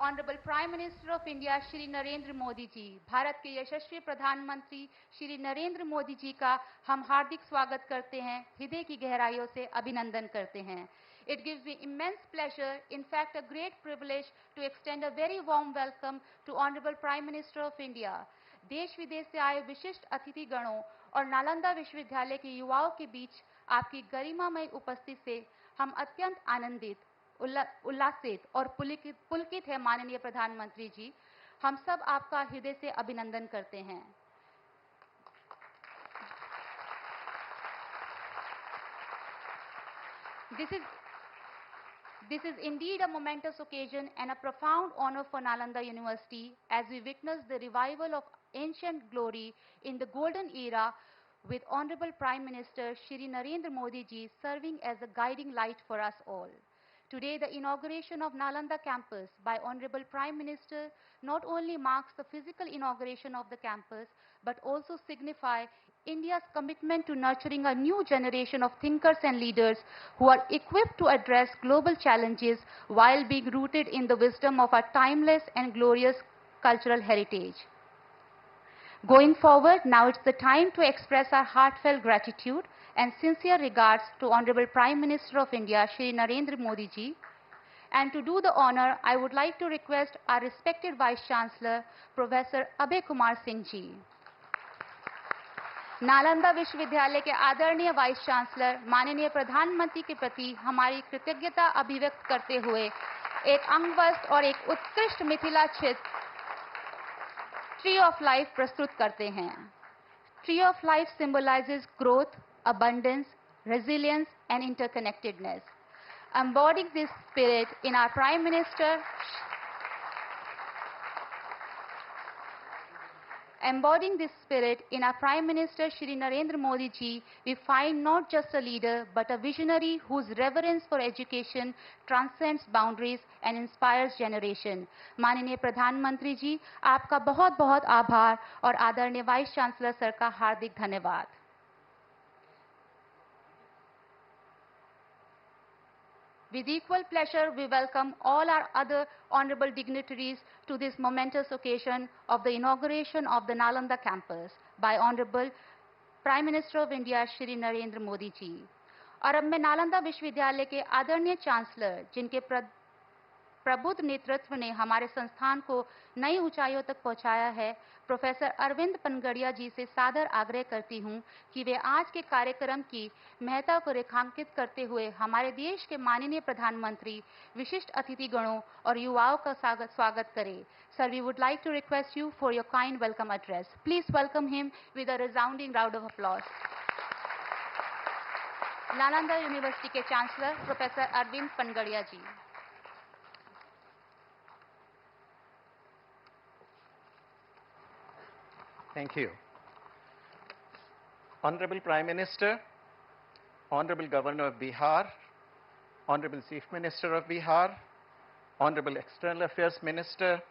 Honourable prime minister of India Shri Narendra Modi ji, Bharat के यशस्वी प्रधानमंत्री श्री नरेंद्र मोदी जी का हम हार्दिक स्वागत करते हैं, हृदय की गहराइयों से अभिनंदन करते हैं. It gives me immense pleasure, in fact a great privilege, to extend a very warm welcome to Honorable Prime Minister of India. देश विदेश से आए विशिष्ट अतिथि गणों और नालंदा विश्वविद्यालय के युवाओं के बीच आपकी गरिमामय उपस्थिति से हम अत्यंत आनंदित, उल्लासित और पुलकित है. माननीय प्रधानमंत्री जी, हम सब आपका हृदय से अभिनंदन करते हैं. This is indeed a momentous occasion and a profound honor for Nalanda University as we witness the revival of ancient glory in the golden era with Honorable Prime Minister Shri Narendra Modi ji serving as a guiding light for us all. Today, the inauguration of Nalanda campus by Honorable Prime Minister not only marks the physical inauguration of the campus, but also signify India's commitment to nurturing a new generation of thinkers and leaders who are equipped to address global challenges while being rooted in the wisdom of our timeless and glorious cultural heritage. Going forward, now it's the time to express our heartfelt gratitude and sincere regards to Honorable Prime Minister of India, Shri Narendra Modi ji. And to do the honor, I would like to request our respected Vice Chancellor, Professor Abhay Kumar Singh ji. Nalanda विश्वविद्यालय के आदरणीय vice chancellor माननीय प्रधानमंत्री के प्रति हमारी कृतज्ञता अभिव्यक्त करते हुए एक अंगवस्त्र और एक उत्कृष्ट मिथिला चित्र ट्री ऑफ लाइफ प्रस्तुत करते हैं. Tree of life symbolizes growth, abundance, resilience and interconnectedness. Embodying this spirit in our Prime Minister Shri Narendra Modi ji, we find not just a leader but a visionary whose reverence for education transcends boundaries and inspires generation. माननीय प्रधानमंत्री जी, आपका बहुत बहुत आभार और आदरणीय vice chancellor sir का हार्दिक धन्यवाद. With equal pleasure, we welcome all our other honorable dignitaries to this momentous occasion of the inauguration of the Nalanda campus by Honorable Prime Minister of India, Shri Narendra Modi ji. और अब मैं नालंदा विश्वविद्यालय के आदरणीय chancellor, जिनके प्रबुद्ध नेतृत्व ने हमारे संस्थान को नई ऊंचाइयों तक पहुंचाया है, प्रोफेसर अरविंद पनगड़िया जी से सादर आग्रह करती हूं कि वे आज के कार्यक्रम की महत्ता को रेखांकित करते हुए हमारे देश के माननीय प्रधानमंत्री, विशिष्ट अतिथिगणों और युवाओं का स्वागत करें. Sir, we would like to request you for your kind welcome address. Please welcome him with a resounding round of applause. Nalanda university के chancellor professor Arvind Panagariya ji. Thank you. Honorable Prime Minister, Honorable Governor of Bihar, Honorable Chief Minister of Bihar, Honorable External Affairs Minister,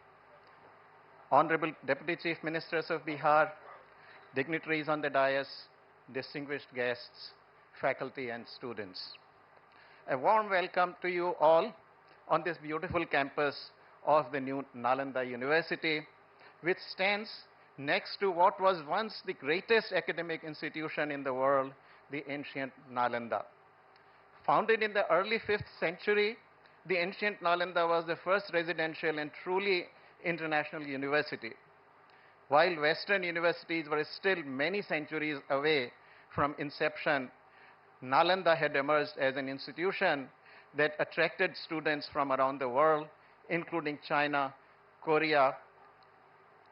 Honorable Deputy Chief Ministers of Bihar, dignitaries on the dais, distinguished guests, faculty and students. A warm welcome to you all on this beautiful campus of the new Nalanda University, which stands next to what was once the greatest academic institution in the world, the ancient Nalanda. Founded in the early 5th century, the ancient Nalanda was the first residential and truly international university. While Western universities were still many centuries away from inception, Nalanda had emerged as an institution that attracted students from around the world, including China, Korea,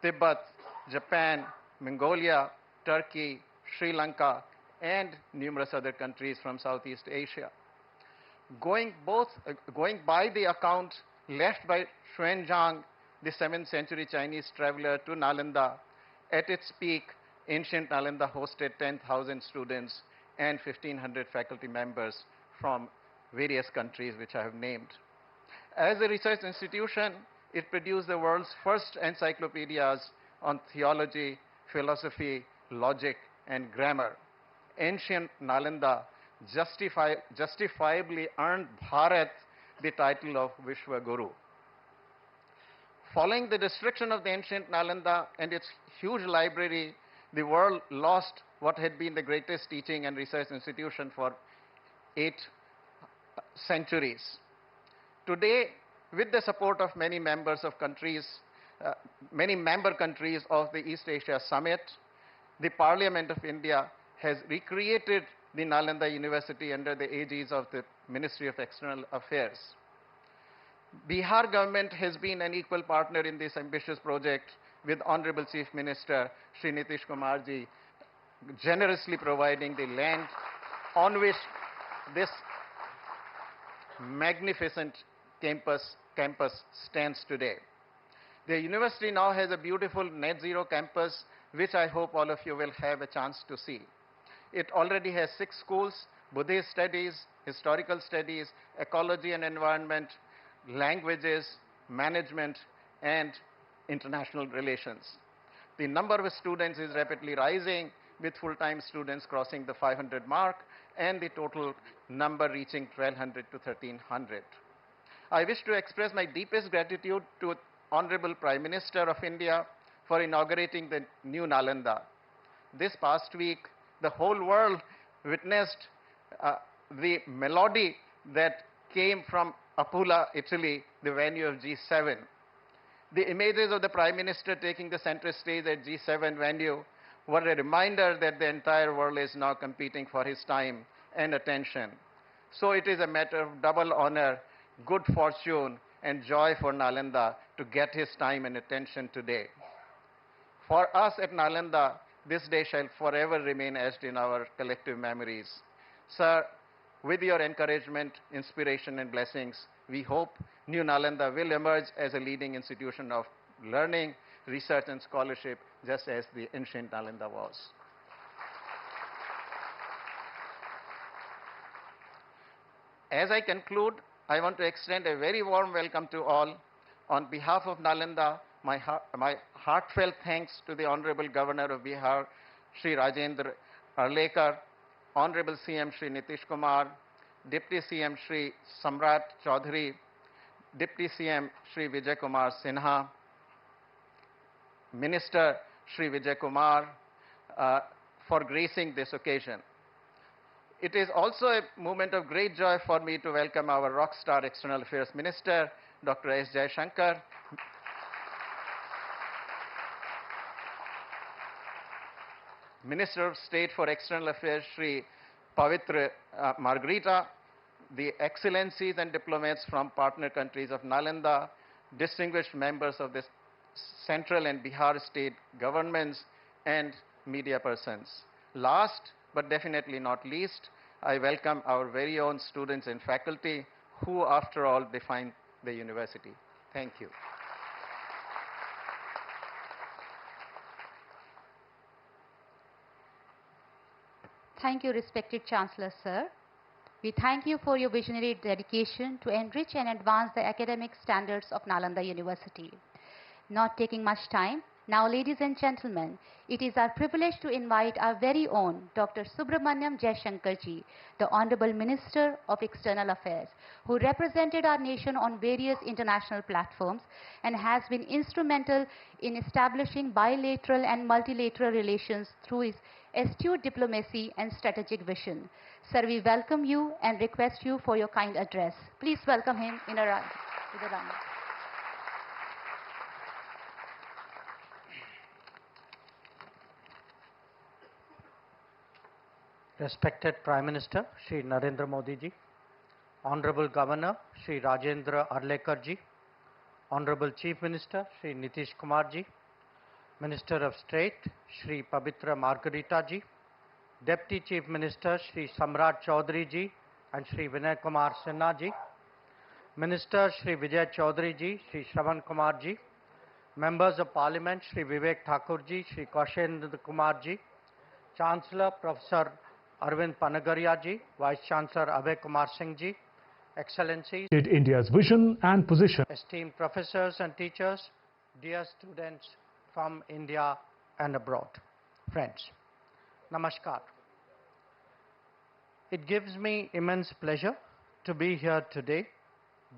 Tibet, Japan, Mongolia, Turkey, Sri Lanka, and numerous other countries from Southeast Asia. Going by the account left by Xuanzang, the 7th century Chinese traveler, to Nalanda, at its peak, ancient Nalanda hosted 10,000 students and 1,500 faculty members from various countries which I have named. As a research institution, it produced the world's first encyclopedias on theology, philosophy, logic, and grammar. Ancient Nalanda justifiably earned Bharat the title of Vishwa Guru. Following the destruction of the ancient Nalanda and its huge library, the world lost what had been the greatest teaching and research institution for 8 centuries. Today, with the support of many members of countries, many member countries of the East Asia Summit, the Parliament of India has recreated the Nalanda University under the aegis of the Ministry of External Affairs. Bihar government has been an equal partner in this ambitious project with Honorable Chief Minister Shri Nitish Kumar ji generously providing the land on which this magnificent campus stands today. The university now has a beautiful net zero campus, which I hope all of you will have a chance to see. It already has 6 schools: Buddhist studies, historical studies, ecology and environment, languages, management, and international relations. The number of students is rapidly rising, with full-time students crossing the 500 mark and the total number reaching 1,200 to 1,300. I wish to express my deepest gratitude to Honorable Prime Minister of India for inaugurating the new Nalanda. This past week, the whole world witnessed the melody that came from Apula, Italy, the venue of G7. The images of the Prime Minister taking the center stage at G7 venue were a reminder that the entire world is now competing for his time and attention. So it is a matter of double honor, good fortune, and joy for Nalanda to get his time and attention today. For us at Nalanda, this day shall forever remain etched in our collective memories. Sir, with your encouragement, inspiration, and blessings, we hope New Nalanda will emerge as a leading institution of learning, research, and scholarship, just as the ancient Nalanda was. As I conclude, I want to extend a very warm welcome to all. On behalf of Nalanda, my heartfelt thanks to the Honorable Governor of Bihar, Shri Rajendra Arlekar, Honorable CM Shri Nitish Kumar, Deputy CM Shri Samrat Chaudhary, Deputy CM Shri Vijay Kumar Sinha, Minister Shri Vijay Kumar, for gracing this occasion. It is also a moment of great joy for me to welcome our rockstar External Affairs Minister, Dr. S. Jaishankar, Minister of State for External Affairs, Shri Pavitra Margarita, the excellencies and diplomats from partner countries of Nalanda, distinguished members of the central and Bihar state governments, and media persons. Last but definitely not least, I welcome our very own students and faculty who, after all, define the university. Thank you. Thank you, respected Chancellor, sir. We thank you for your visionary dedication to enrich and advance the academic standards of Nalanda University. Not taking much time, now, ladies and gentlemen, it is our privilege to invite our very own Dr. Subramaniam Jaishankar ji, the Honorable Minister of External Affairs, who represented our nation on various international platforms and has been instrumental in establishing bilateral and multilateral relations through his astute diplomacy and strategic vision. Sir, we welcome you and request you for your kind address. Please welcome him in a round. Respected Prime Minister Shri Narendra Modi ji, Honorable Governor Shri Rajendra Arlekar ji, Honorable Chief Minister Shri Nitish Kumar ji, Minister of State Shri Pavitra Margarita ji, Deputy Chief Minister Shri Samrat Chaudhary ji and Shri Vinay Kumar Sinha ji, Minister Shri Vijay Chaudhary ji, Shri Shravan Kumar ji, Members of Parliament Shri Vivek Thakur ji, Shri Kaushendra Kumar ji, Chancellor Professor Arvind Panagaria ji, Vice Chancellor Abhay Kumar Singh ji, Excellencies, India's vision and position. Esteemed professors and teachers, dear students from India and abroad, friends, Namaskar. It gives me immense pleasure to be here today,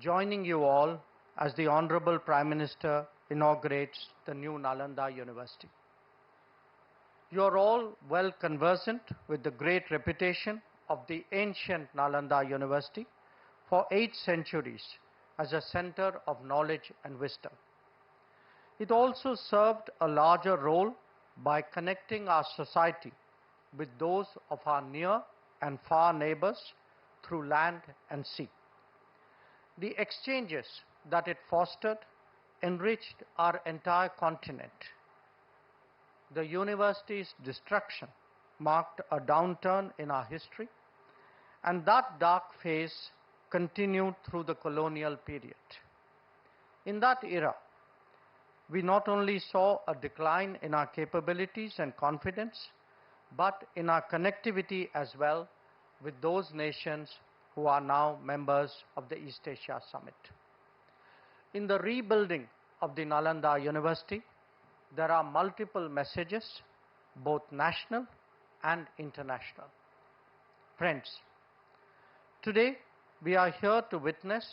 joining you all as the Honorable Prime Minister inaugurates the new Nalanda University. You are all well conversant with the great reputation of the ancient Nalanda University for 8 centuries as a center of knowledge and wisdom. It also served a larger role by connecting our society with those of our near and far neighbors through land and sea. The exchanges that it fostered enriched our entire continent. The university's destruction marked a downturn in our history, and that dark phase continued through the colonial period. In that era, we not only saw a decline in our capabilities and confidence, but in our connectivity as well with those nations who are now members of the East Asia Summit. In the rebuilding of the Nalanda University, there are multiple messages, both national and international. Friends, today we are here to witness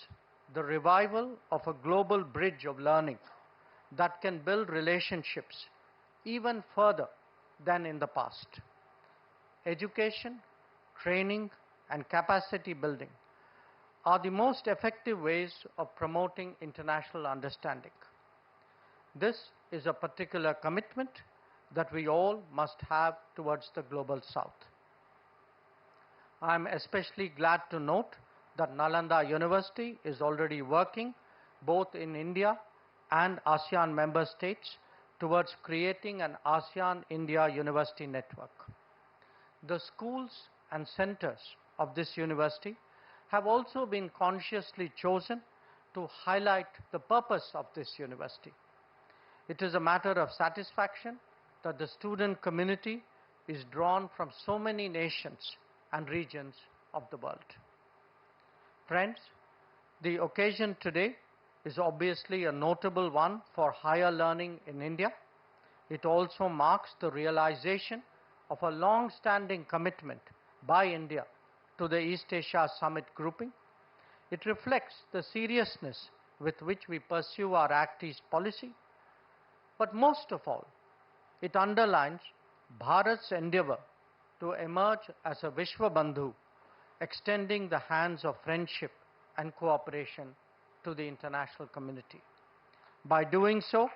the revival of a global bridge of learning that can build relationships even further than in the past. Education, training, and capacity building are the most effective ways of promoting international understanding. This is a particular commitment that we all must have towards the global south. I am especially glad to note that Nalanda University is already working both in India and ASEAN member states towards creating an ASEAN-India university network. The schools and centers of this university have also been consciously chosen to highlight the purpose of this university. It is a matter of satisfaction that the student community is drawn from so many nations and regions of the world. Friends, the occasion today is obviously a notable one for higher learning in India. It also marks the realization of a long-standing commitment by India to the East Asia Summit grouping. It reflects the seriousness with which we pursue our Act East policy. But most of all, it underlines Bharat's endeavor to emerge as a Vishwabandhu, extending the hands of friendship and cooperation to the international community. By doing so,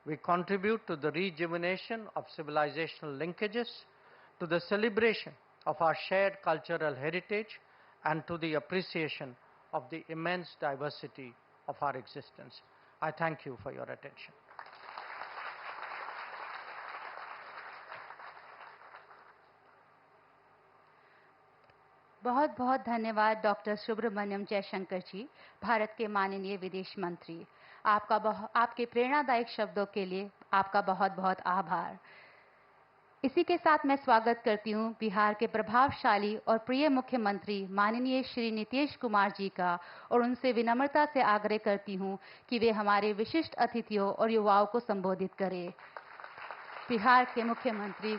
we contribute to the rejuvenation of civilizational linkages, to the celebration of our shared cultural heritage, and to the appreciation of the immense diversity of our existence. I thank you for your attention. बहुत बहुत धन्यवाद doctor Subramaniam Jaishankar जी, भारत के माननीय विदेश मंत्री। आपके प्रेरणादायक शब्दों के लिए आपका बहुत बहुत आभार। इसी के साथ मैं स्वागत करती हूं बिहार के प्रभावशाली और प्रिय मुख्यमंत्री माननीय श्री नीतीश कुमार जी का, और उनसे विनम्रता से आग्रह करती हूं कि वे हमारे विशिष्ट अतिथियों और युवाओं को संबोधित करें। बिहार के मुख्यमंत्री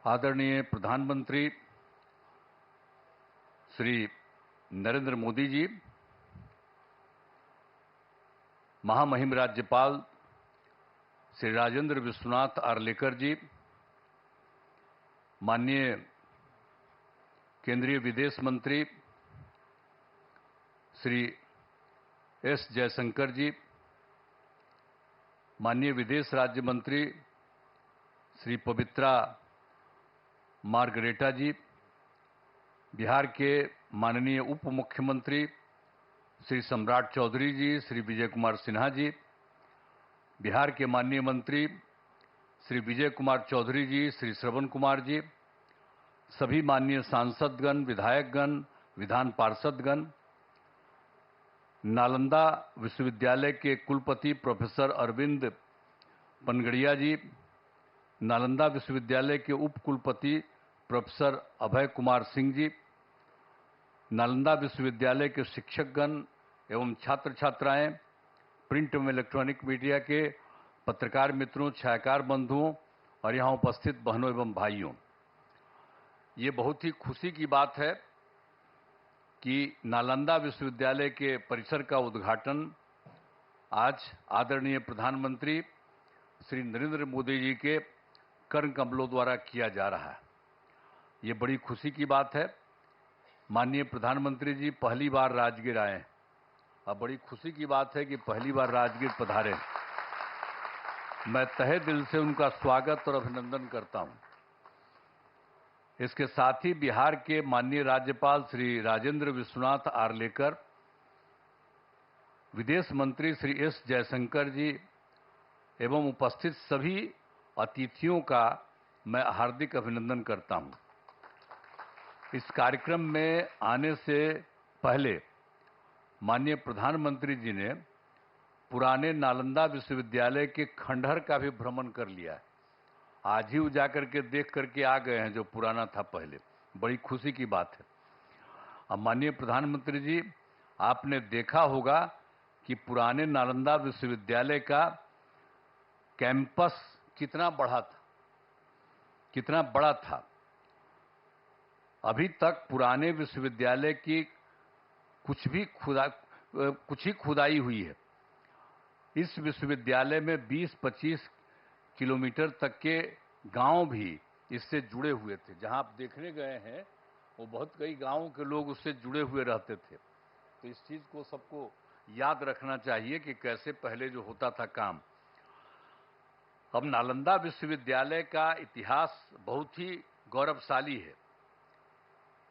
आदरणीय प्रधानमंत्री श्री नरेंद्र मोदी जी, महामहिम राज्यपाल श्री राजेंद्र विश्वनाथ आर्लेकर जी, माननीय केंद्रीय विदेश मंत्री श्री एस जयशंकर जी, माननीय विदेश राज्य मंत्री श्री पवित्रा मार्गरेटा जी, बिहार के माननीय उप मुख्यमंत्री श्री सम्राट चौधरी जी, श्री विजय कुमार सिन्हा जी, बिहार के माननीय मंत्री श्री विजय कुमार चौधरी जी, श्री श्रवण कुमार जी, सभी माननीय सांसदगण, विधायकगण, विधान पार्षदगण, नालंदा विश्वविद्यालय के कुलपति प्रोफेसर अरविंद पनगड़िया जी, नालंदा विश्वविद्यालय के उप कुलपति प्रोफेसर अभय कुमार सिंह जी, नालंदा विश्वविद्यालय के शिक्षकगण, एवं छात्र छात्राएं, प्रिंट एवं इलेक्ट्रॉनिक मीडिया के पत्रकार मित्रों, छायाकार बंधुओं और यहाँ उपस्थित बहनों एवं भाइयों, ये बहुत ही खुशी की बात है कि नालंदा विश्वविद्यालय के परिसर का उद्घाटन आज आदरणीय प्रधानमंत्री श्री नरेंद्र मोदी जी के कर्ण कमलों द्वारा किया जा रहा है। ये बड़ी खुशी की बात है। माननीय प्रधानमंत्री जी पहली बार राजगीर आए और बड़ी खुशी की बात है कि पहली बार राजगीर पधारे। मैं तहे दिल से उनका स्वागत और अभिनंदन करता हूं। इसके साथ ही बिहार के माननीय राज्यपाल श्री राजेंद्र विश्वनाथ आर्लेकर, विदेश मंत्री श्री एस जयशंकर जी एवं उपस्थित सभी अतिथियों का मैं हार्दिक अभिनंदन करता हूं। इस कार्यक्रम में आने से पहले माननीय प्रधानमंत्री जी ने पुराने नालंदा विश्वविद्यालय के खंडहर का भी भ्रमण कर लिया है। आज ही जाकर के देख करके आ गए हैं जो पुराना था पहले। बड़ी खुशी की बात है। अब माननीय प्रधानमंत्री जी, आपने देखा होगा कि पुराने नालंदा विश्वविद्यालय का कैंपस कितना बड़ा था। अभी तक पुराने विश्वविद्यालय की कुछ ही खुदाई हुई है। इस विश्वविद्यालय में 20-25 किलोमीटर तक के गांव भी इससे जुड़े हुए थे। जहां आप देखने गए हैं वो बहुत कई गांवों के लोग उससे जुड़े हुए रहते थे। तो इस चीज को सबको याद रखना चाहिए कि कैसे पहले जो होता था काम। अब नालंदा विश्वविद्यालय का इतिहास बहुत ही गौरवशाली है।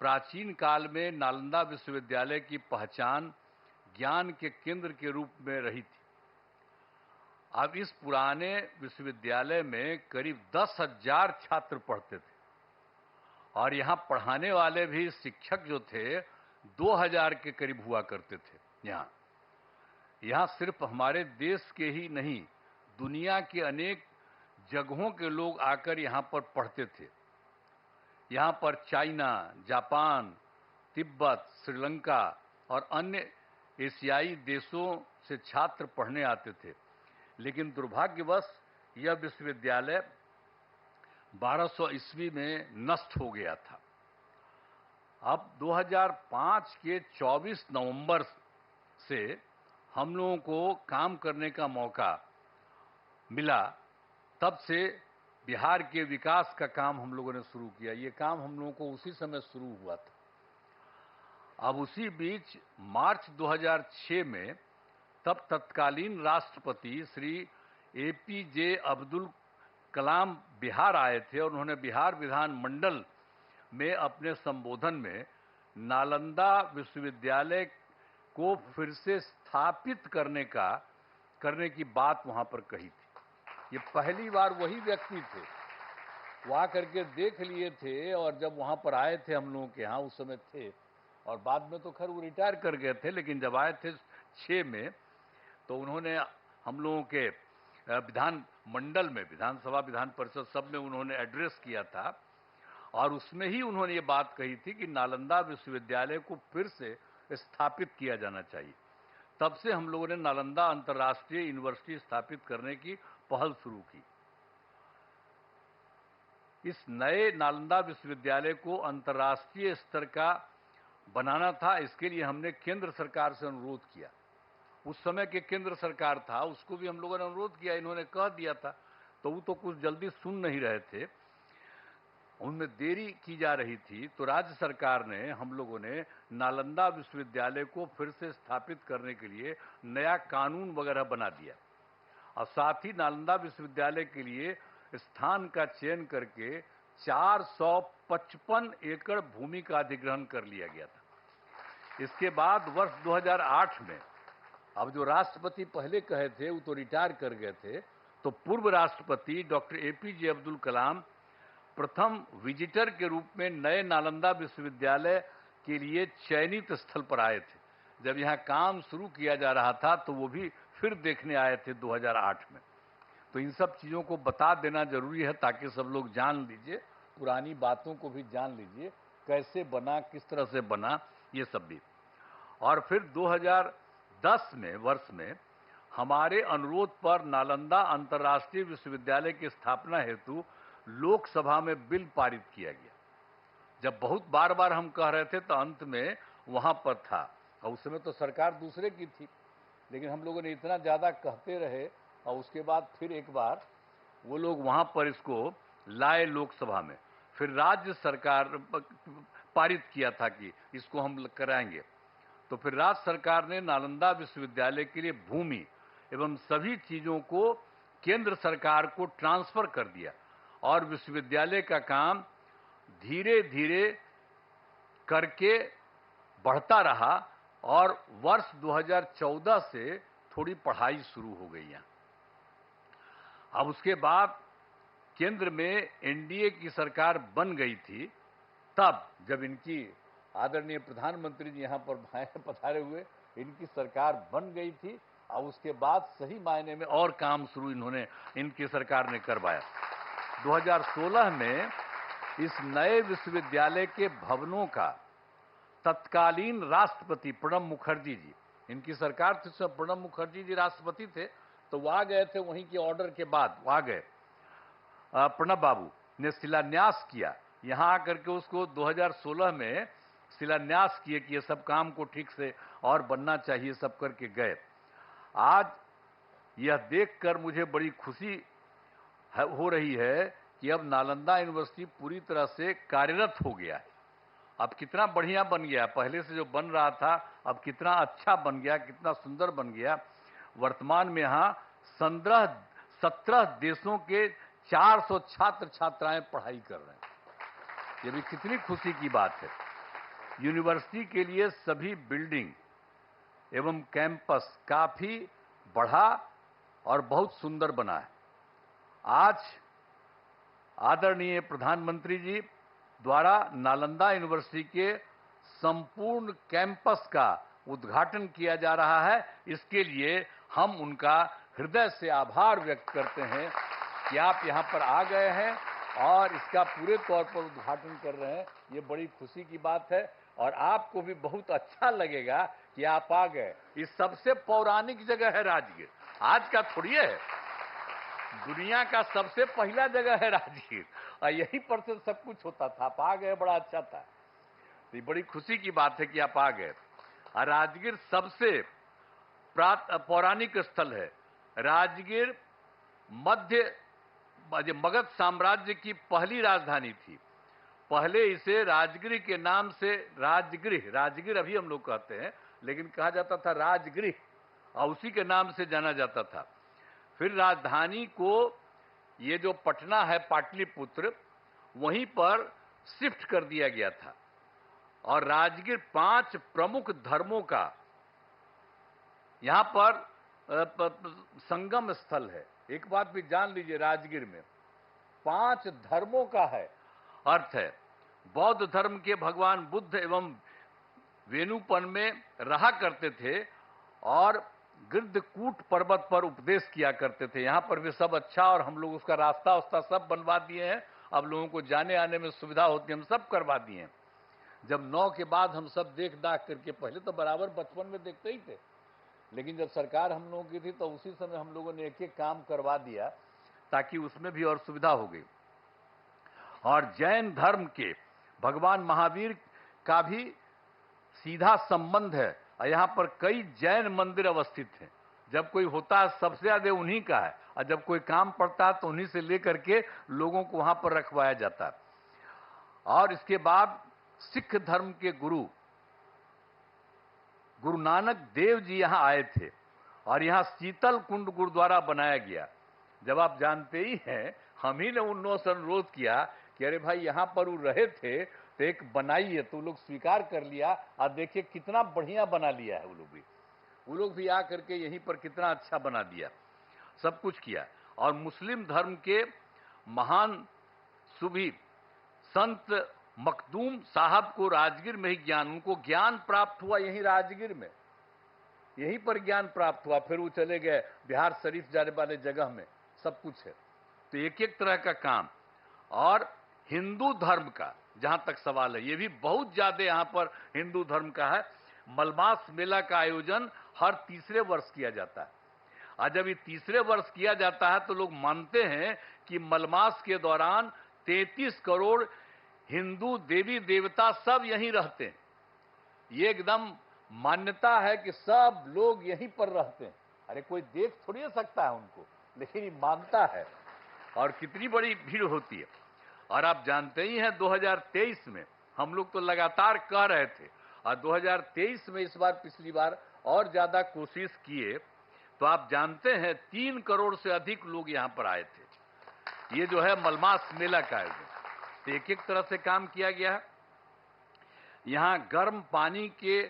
प्राचीन काल में नालंदा विश्वविद्यालय की पहचान ज्ञान के केंद्र के रूप में रही थी। अब इस पुराने विश्वविद्यालय में करीब 10,000 छात्र पढ़ते थे और यहाँ पढ़ाने वाले भी शिक्षक जो थे 2,000 के करीब हुआ करते थे। यहाँ सिर्फ हमारे देश के ही नहीं, दुनिया के अनेक जगहों के लोग आकर यहाँ पर पढ़ते थे। यहाँ पर चाइना, जापान, तिब्बत, श्रीलंका और अन्य एशियाई देशों से छात्र पढ़ने आते थे। लेकिन दुर्भाग्यवश यह विश्वविद्यालय 1200 ईस्वी में नष्ट हो गया था। अब 2005 के 24 नवंबर से हम लोगों को काम करने का मौका मिला। तब से बिहार के विकास का काम हम लोगों ने शुरू किया। ये काम हम लोगों को उसी समय शुरू हुआ था। अब उसी बीच मार्च 2006 में तब तत्कालीन राष्ट्रपति श्री एपीजे अब्दुल कलाम बिहार आए थे और उन्होंने बिहार विधानमंडल में अपने संबोधन में नालंदा विश्वविद्यालय को फिर से स्थापित करने की बात वहां पर कही थी। ये पहली बार वही व्यक्ति थे, वो आकर के देख लिए थे और जब वहां पर आए थे हम लोगों के यहाँ उस समय थे और बाद में तो खैर वो रिटायर कर गए थे। लेकिन जब आए थे 6 में तो उन्होंने हम लोगों के विधान मंडल में, विधानसभा विधान परिषद सब में उन्होंने एड्रेस किया था और उसमें ही उन्होंने ये बात कही थी कि नालंदा विश्वविद्यालय को फिर से स्थापित किया जाना चाहिए। तब से हम लोगों ने नालंदा अंतर्राष्ट्रीय यूनिवर्सिटी स्थापित करने की पहल शुरू की। इस नए नालंदा विश्वविद्यालय को अंतर्राष्ट्रीय स्तर का बनाना था। इसके लिए हमने केंद्र सरकार से अनुरोध किया। उस समय के केंद्र सरकार था, उसको भी हम लोगों ने अनुरोध किया। इन्होंने कह दिया था तो वो तो कुछ जल्दी सुन नहीं रहे थे, उनमें देरी की जा रही थी। तो राज्य सरकार ने, हम लोगों ने नालंदा विश्वविद्यालय को फिर से स्थापित करने के लिए नया कानून वगैरह बना दिया और साथ ही नालंदा विश्वविद्यालय के लिए स्थान का चयन करके 455 एकड़ भूमि का अधिग्रहण कर लिया गया था। इसके बाद वर्ष 2008 में, अब जो राष्ट्रपति पहले कहे थे वो तो रिटायर कर गए थे, तो पूर्व राष्ट्रपति डॉक्टर एपीजे अब्दुल कलाम प्रथम विजिटर के रूप में नए नालंदा विश्वविद्यालय के लिए चयनित स्थल पर आए थे। जब यहाँ काम शुरू किया जा रहा था तो वो भी फिर देखने आए थे 2008 में। तो इन सब चीज़ों को बता देना जरूरी है ताकि सब लोग जान लीजिए, पुरानी बातों को भी जान लीजिए, कैसे बना, किस तरह से बना, ये सब भी। और फिर वर्ष में हमारे अनुरोध पर नालंदा अंतर्राष्ट्रीय विश्वविद्यालय की स्थापना हेतु लोकसभा में बिल पारित किया गया। जब बहुत बार बार हम कह रहे थे तो अंत में वहां पर था, और उस समय तो सरकार दूसरे की थी, लेकिन हम लोगों ने इतना ज्यादा कहते रहे और उसके बाद फिर एक बार वो लोग वहां पर इसको लाए लोकसभा में, फिर राज्य सरकार पारित किया था कि इसको हम कराएंगे। तो फिर राज्य सरकार ने नालंदा विश्वविद्यालय के लिए भूमि एवं सभी चीजों को केंद्र सरकार को ट्रांसफर कर दिया और विश्वविद्यालय का काम धीरे धीरे करके बढ़ता रहा और वर्ष 2014 से थोड़ी पढ़ाई शुरू हो गई यहाँ। अब उसके बाद केंद्र में एनडीए की सरकार बन गई थी, तब जब इनकी आदरणीय प्रधानमंत्री जी यहाँ पर पधारे हुए, इनकी सरकार बन गई थी और उसके बाद सही मायने में और काम शुरू इनकी सरकार ने करवाया। 2016 में इस नए विश्वविद्यालय के भवनों का तत्कालीन राष्ट्रपति प्रणब मुखर्जी जी, इनकी सरकार थी, उसमें प्रणब मुखर्जी जी राष्ट्रपति थे, तो वो आ गए थे, वहीं के ऑर्डर के बाद वो आ गए। प्रणब बाबू ने शिलान्यास किया, यहां आकर के उसको 2016 में शिलान्यास किए कि ये सब काम को ठीक से और बनना चाहिए, सब करके गए। आज यह देखकर मुझे बड़ी खुशी हो रही है कि अब नालंदा यूनिवर्सिटी पूरी तरह से कार्यरत हो गया है। अब कितना बढ़िया बन गया, पहले से जो बन रहा था अब कितना अच्छा बन गया, कितना सुंदर बन गया। वर्तमान में यहाँ 17 देशों के 400 छात्र छात्राएं पढ़ाई कर रहे हैं। ये भी कितनी खुशी की बात है। यूनिवर्सिटी के लिए सभी बिल्डिंग एवं कैंपस काफी बढ़ा और बहुत सुंदर बना है। आज आदरणीय प्रधानमंत्री जी द्वारा नालंदा यूनिवर्सिटी के संपूर्ण कैंपस का उद्घाटन किया जा रहा है। इसके लिए हम उनका हृदय से आभार व्यक्त करते हैं कि आप यहाँ पर आ गए हैं और इसका पूरे तौर पर उद्घाटन कर रहे हैं। ये बड़ी खुशी की बात है और आपको भी बहुत अच्छा लगेगा कि आप आ गए। इस सबसे पौराणिक जगह है राजगीर, आज का थोड़ी है, दुनिया का सबसे पहला जगह है राजगीर और यहीं पर से सब कुछ होता था। आप आ गए, बड़ा अच्छा था। ये बड़ी खुशी की बात है कि आप आ गए। और राजगीर सबसे पौराणिक स्थल है। राजगीर मगध साम्राज्य की पहली राजधानी थी। पहले इसे राजगृह के नाम से राजगीर अभी हम लोग कहते हैं, लेकिन कहा जाता था राजगृह और उसी के नाम से जाना जाता था। फिर राजधानी को ये जो पटना है पाटलिपुत्र, वहीं पर शिफ्ट कर दिया गया था और राजगीर 5 प्रमुख धर्मों का यहां पर संगम स्थल है। एक बात भी जान लीजिए, राजगीर में 5 धर्मों का है अर्थ है। बौद्ध धर्म के भगवान बुद्ध एवं वेणुपन में रहा करते थे और गिरधकूट पर्वत पर उपदेश किया करते थे। यहां पर भी सब अच्छा, और हम लोग उसका रास्ता उस्ता सब बनवा दिए हैं। अब लोगों को जाने आने में सुविधा होती है, हम सब करवा दिए हैं। जब 9 के बाद हम सब देख दाख करके, पहले तो बराबर बचपन में देखते ही थे, लेकिन जब सरकार हम लोगों की थी तो उसी समय हम लोगों ने एक एक काम करवा दिया ताकि उसमें भी और सुविधा हो गई। और जैन धर्म के भगवान महावीर का भी सीधा संबंध है और यहाँ पर कई जैन मंदिर अवस्थित हैं। जब कोई होता है सबसे ज्यादा उन्हीं का है, और जब कोई काम पड़ता है तो उन्हीं से लेकर के लोगों को वहां पर रखवाया जाता है। और इसके बाद सिख धर्म के गुरु नानक देव जी यहाँ आए थे और यहाँ शीतल कुंड गुरुद्वारा बनाया गया। जब आप जानते ही हैं, हम ही ने उन लोगों से अनुरोध किया कि अरे भाई यहाँ पर वो रहे थे तो एक बनाइए, तो लोग स्वीकार कर लिया और देखिए कितना बढ़िया बना लिया है। वो लोग भी आ करके यहीं पर कितना अच्छा बना दिया, सब कुछ किया। और मुस्लिम धर्म के महान सुभी संत मखदूम साहब को राजगीर में ही उनको ज्ञान प्राप्त हुआ, यहीं राजगीर में, यहीं पर ज्ञान प्राप्त हुआ। फिर वो चले गए बिहार शरीफ जाने वाले जगह में, सब कुछ है। तो एक एक तरह का काम। और हिंदू धर्म का जहां तक सवाल है, ये भी बहुत ज्यादा यहां पर हिंदू धर्म का है। मलमास मेला का आयोजन हर तीसरे वर्ष किया जाता है। और जब ये तीसरे वर्ष किया जाता है तो लोग मानते हैं कि मलमास के दौरान 33 करोड़ हिंदू देवी देवता सब यहीं रहते हैं। ये एकदम मान्यता है कि सब लोग यहीं पर रहते हैं। अरे कोई देख थोड़ी ना सकता है उनको, लेकिन ये मानता है। और कितनी बड़ी भीड़ होती है। और आप जानते ही हैं 2023 में हम लोग तो लगातार कह रहे थे, और 2023 में इस बार पिछली बार और ज्यादा कोशिश किए, तो आप जानते हैं 3 करोड़ से अधिक लोग यहां पर आए थे। ये जो है मलमास मेला का आयोजन, तो एक तरह से काम किया गया है। यहां गर्म पानी के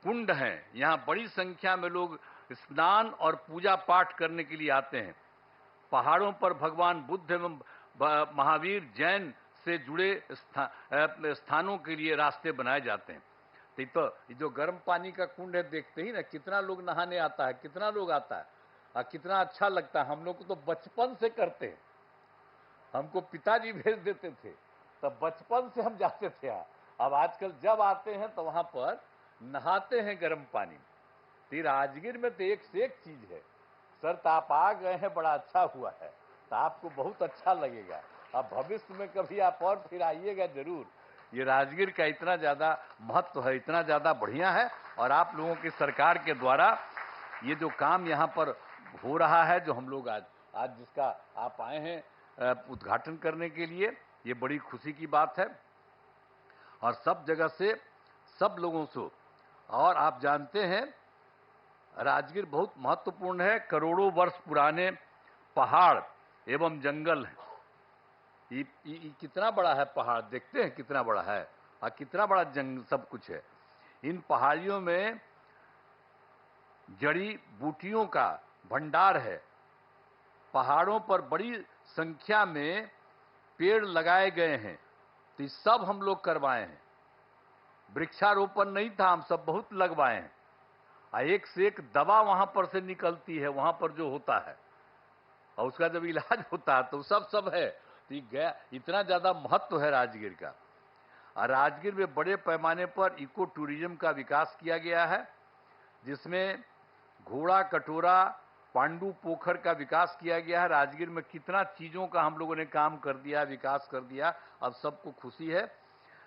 कुंड हैं, यहां बड़ी संख्या में लोग स्नान और पूजा पाठ करने के लिए आते हैं। पहाड़ों पर भगवान बुद्ध एवं महावीर जैन से जुड़े स्थानों के लिए रास्ते बनाए जाते हैं। तो ये जो गर्म पानी का कुंड है, देखते ही ना कितना लोग नहाने आता है, कितना लोग आता है और कितना अच्छा लगता है। हम लोग को तो बचपन से करते हैं, हमको पिताजी भेज देते थे, तब बचपन से हम जाते थे। अब आजकल जब आते हैं तो वहां पर नहाते हैं गर्म पानी। तो राजगीर में तो एक से एक चीज है। सर तो आप आ गए हैं, बड़ा अच्छा हुआ है, तो आपको बहुत अच्छा लगेगा। अब भविष्य में कभी आप और फिर आइएगा जरूर। ये राजगीर का इतना ज्यादा महत्व है, इतना ज्यादा बढ़िया है। और आप लोगों की सरकार के द्वारा ये जो काम यहाँ पर हो रहा है, जो हम लोग आज जिसका आप आए हैं उद्घाटन करने के लिए, ये बड़ी खुशी की बात है। और सब जगह से सब लोगों से, और आप जानते हैं राजगीर बहुत महत्वपूर्ण है। करोड़ों वर्ष पुराने पहाड़ एवं जंगल है। ये कितना बड़ा है पहाड़, देखते हैं कितना बड़ा है, और कितना बड़ा जंगल सब कुछ है। इन पहाड़ियों में जड़ी बूटियों का भंडार है। पहाड़ों पर बड़ी संख्या में पेड़ लगाए गए हैं, तो ये सब हम लोग करवाए हैं। वृक्षारोपण नहीं था, हम सब बहुत लगवाए हैं। एक से एक दवा वहां पर से निकलती है, वहां पर जो होता है, और उसका जब इलाज होता है तो सब है। तो गया इतना ज्यादा महत्व है राजगीर का। और राजगीर में बड़े पैमाने पर इको टूरिज्म का विकास किया गया है, जिसमें घोड़ा कटोरा पांडु पोखर का विकास किया गया है। राजगीर में कितना चीजों का हम लोगों ने काम कर दिया, विकास कर दिया, अब सबको खुशी है।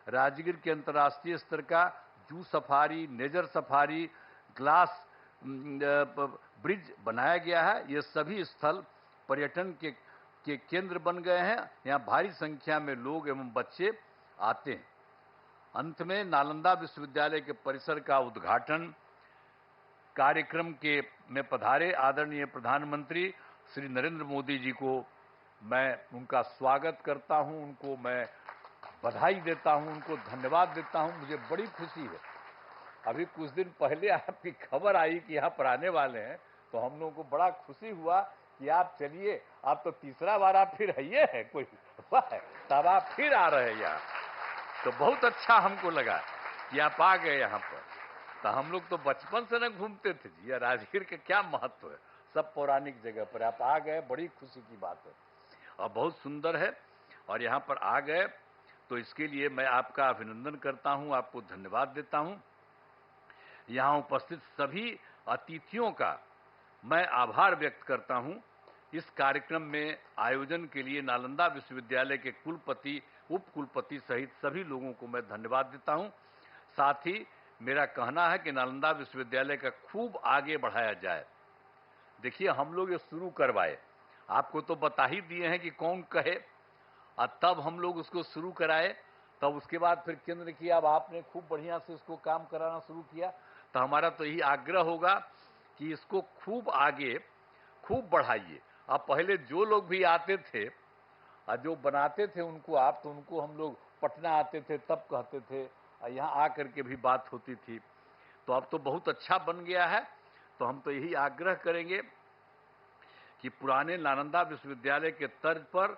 राजगीर के अंतर्राष्ट्रीय स्तर का zoo safari, nature safari, glass bridge बनाया गया है। ये सभी स्थल पर्यटन के केंद्र बन गए हैं। यहाँ भारी संख्या में लोग एवं बच्चे आते हैं। अंत में नालंदा विश्वविद्यालय के परिसर का उद्घाटन कार्यक्रम में पधारे आदरणीय प्रधानमंत्री श्री नरेंद्र मोदी जी को मैं उनका स्वागत करता हूं, उनको मैं बधाई देता हूं, उनको धन्यवाद देता हूं। मुझे बड़ी खुशी है। अभी कुछ दिन पहले आपकी खबर आई कि यहाँ पर आने वाले हैं, तो हम लोगों को बड़ा खुशी हुआ कि आप चलिए, आप तो तीसरा बार आप फिर आइए है कोई है, तब आप फिर आ रहे हैं यहाँ, तो बहुत अच्छा हमको लगा कि आप आ गए यहाँ पर। तो हम लोग तो बचपन से न घूमते थे जी, या राजगीर के क्या महत्व है, सब पौराणिक जगह पर आप आ गए, बड़ी खुशी की बात है और बहुत सुंदर है। और यहाँ पर आ गए तो इसके लिए मैं आपका अभिनंदन करता हूँ, आपको धन्यवाद देता हूँ। यहाँ उपस्थित सभी अतिथियों का मैं आभार व्यक्त करता हूं। इस कार्यक्रम में आयोजन के लिए नालंदा विश्वविद्यालय के कुलपति, उप कुलपति सहित सभी लोगों को मैं धन्यवाद देता हूं। साथ ही मेरा कहना है कि नालंदा विश्वविद्यालय का खूब आगे बढ़ाया जाए। देखिए हम लोग ये शुरू करवाए, आपको तो बता ही दिए हैं कि कौन कहे, और तब हम लोग उसको शुरू कराए, तब उसके बाद फिर केंद्र किया, अब आपने खूब बढ़िया से इसको काम कराना शुरू किया। तो हमारा तो यही आग्रह होगा कि इसको खूब आगे खूब बढ़ाइए। अब पहले जो लोग भी आते थे और जो बनाते थे उनको आप, तो उनको हम लोग पटना आते थे तब कहते थे, और यहाँ आकर के भी बात होती थी। तो अब तो बहुत अच्छा बन गया है। तो हम तो यही आग्रह करेंगे कि पुराने नालंदा विश्वविद्यालय के तर्ज पर,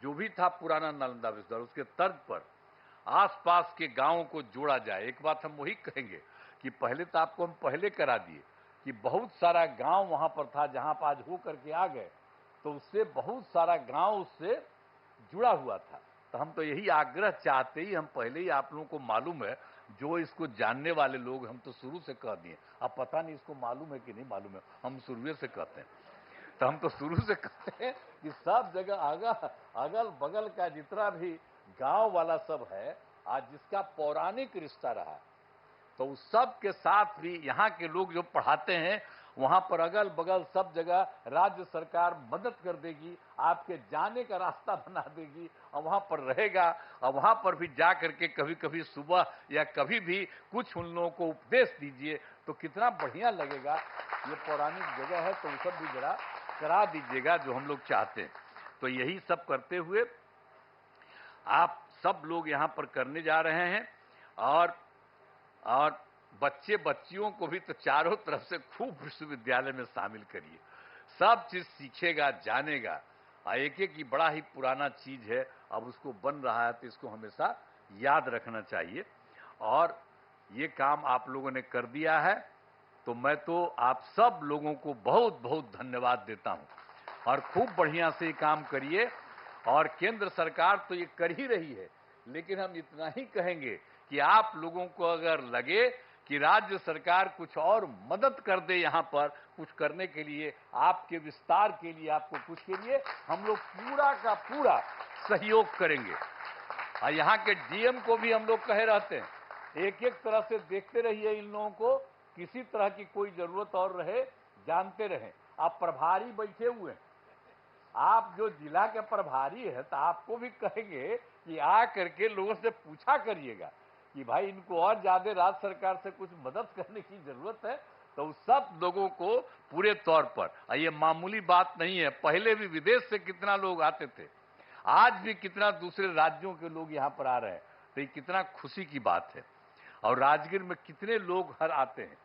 जो भी था पुराना नालंदा विश्वविद्यालय, उसके तर्ज पर आसपास के गांवों को जोड़ा जाए। एक बात हम वही कहेंगे कि पहले तो आपको हम पहले करा दिए कि बहुत सारा गांव वहां पर था, जहां पर आज हो करके आ गए, तो उससे बहुत सारा गांव उससे जुड़ा हुआ था। तो हम तो यही आग्रह चाहते ही, हम पहले ही आप लोगों को मालूम है, जो इसको जानने वाले लोग, हम तो शुरू से कह दिए, अब पता नहीं इसको मालूम है कि नहीं मालूम है, हम शुरू से कहते हैं, तो हम तो शुरू से कहते हैं कि सब जगह अगल बगल का जितना भी गांव वाला सब है, आज जिसका पौराणिक रिश्ता रहा, तो उस सब के साथ भी यहाँ के लोग जो पढ़ाते हैं, वहां पर अगल बगल सब जगह राज्य सरकार मदद कर देगी, आपके जाने का रास्ता बना देगी, और वहां पर रहेगा, और वहां पर भी जा करके कभी कभी सुबह या कभी भी कुछ उन लोगों को उपदेश दीजिए, तो कितना बढ़िया लगेगा। ये पौराणिक जगह है, तो वो सब भी जरा करा दीजिएगा जो हम लोग चाहते हैं। तो यही सब करते हुए आप सब लोग यहाँ पर करने जा रहे हैं, और बच्चे बच्चियों को भी तो चारों तरफ से खूब विश्वविद्यालय में शामिल करिए, सब चीज सीखेगा, जानेगा। एक एक ही बड़ा ही पुराना चीज है, अब उसको बन रहा है, तो इसको हमेशा याद रखना चाहिए। और ये काम आप लोगों ने कर दिया है, तो मैं तो आप सब लोगों को बहुत बहुत धन्यवाद देता हूं, और खूब बढ़िया से ये काम करिए। और केंद्र सरकार तो ये कर ही रही है, लेकिन हम इतना ही कहेंगे कि आप लोगों को अगर लगे कि राज्य सरकार कुछ और मदद कर दे, यहाँ पर कुछ करने के लिए, आपके विस्तार के लिए, आपको कुछ के लिए, हम लोग पूरा का पूरा सहयोग करेंगे। और यहाँ के डीएम को भी हम लोग कहे रहते हैं, एक एक तरह से देखते रहिए इन लोगों को, किसी तरह की कोई जरूरत और रहे, जानते रहें। आप प्रभारी बैठे हुए हैं, आप जो जिला के प्रभारी है, तो आपको भी कहेंगे कि आ करके लोगों से पूछा करिएगा कि भाई इनको और ज्यादा राज्य सरकार से कुछ मदद करने की जरूरत है, तो उस सब लोगों को पूरे तौर पर। ये मामूली बात नहीं है, पहले भी विदेश से कितना लोग आते थे, आज भी कितना दूसरे राज्यों के लोग यहाँ पर आ रहे हैं, तो ये कितना खुशी की बात है। और राजगीर में कितने लोग हर आते हैं,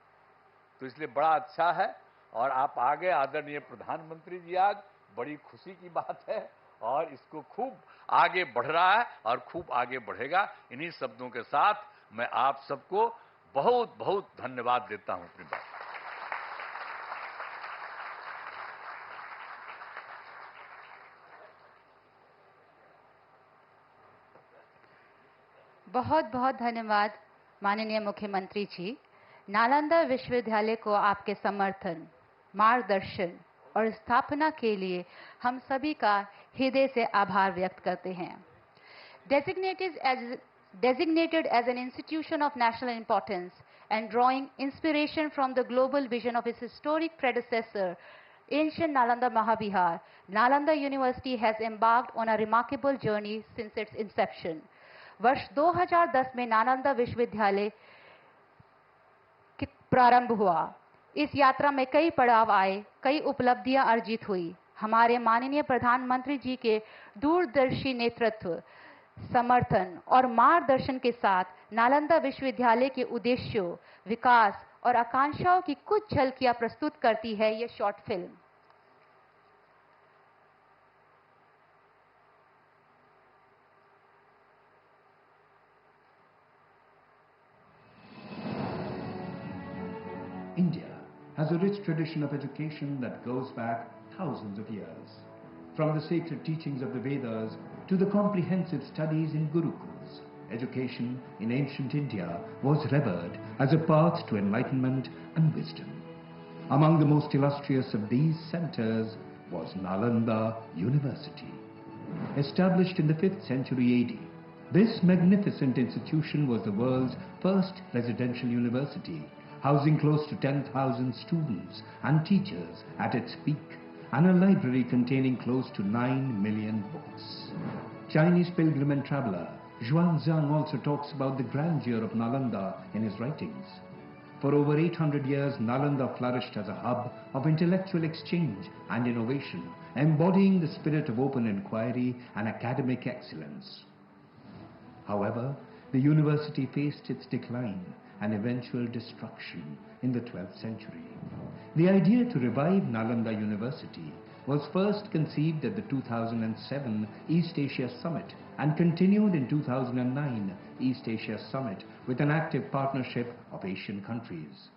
तो इसलिए बड़ा अच्छा है। और आप आ गए, आदरणीय प्रधानमंत्री जी, आज बड़ी खुशी की बात है, और इसको खूब आगे बढ़ रहा है और खूब आगे बढ़ेगा। इन्हीं शब्दों के साथ मैं आप सबको बहुत बहुत धन्यवाद देता हूं अपनी बात। बहुत बहुत धन्यवाद माननीय मुख्यमंत्री जी। नालंदा विश्वविद्यालय को आपके समर्थन, मार्गदर्शन और स्थापना के लिए हम सभी का हृदय से आभार व्यक्त करते हैं। Designated as an institution of national importance and drawing inspiration from the global vision of its historic predecessor, ancient Nalanda Mahabihar, Nalanda University has embarked on a remarkable journey since its inception. वर्ष 2010 में नालंदा विश्वविद्यालय प्रारंभ हुआ। इस यात्रा में कई पड़ाव आए, कई उपलब्धियां अर्जित हुई। हमारे माननीय प्रधानमंत्री जी के दूरदर्शी नेतृत्व, समर्थन और मार्गदर्शन के साथ नालंदा विश्वविद्यालय के उद्देश्यों, विकास और आकांक्षाओं की कुछ झलकियां प्रस्तुत करती है यह short film. India has a rich tradition of education that goes back thousands of years. From the sacred teachings of the Vedas to the comprehensive studies in Gurukuls, education in ancient India was revered as a path to enlightenment and wisdom. Among the most illustrious of these centers was Nalanda University. Established in the 5th century AD, this magnificent institution was the world's first residential university, housing close to 10,000 students and teachers at its peak, and a library containing close to 9 million books. Chinese pilgrim and traveler Xuanzang also talks about the grandeur of Nalanda in his writings. For over 800 years, Nalanda flourished as a hub of intellectual exchange and innovation, embodying the spirit of open inquiry and academic excellence. However, the university faced its decline and eventual destruction in the 12th century. The idea to revive Nalanda University was first conceived at the 2007 East Asia Summit and continued in 2009 East Asia Summit with an active partnership of Asian countries.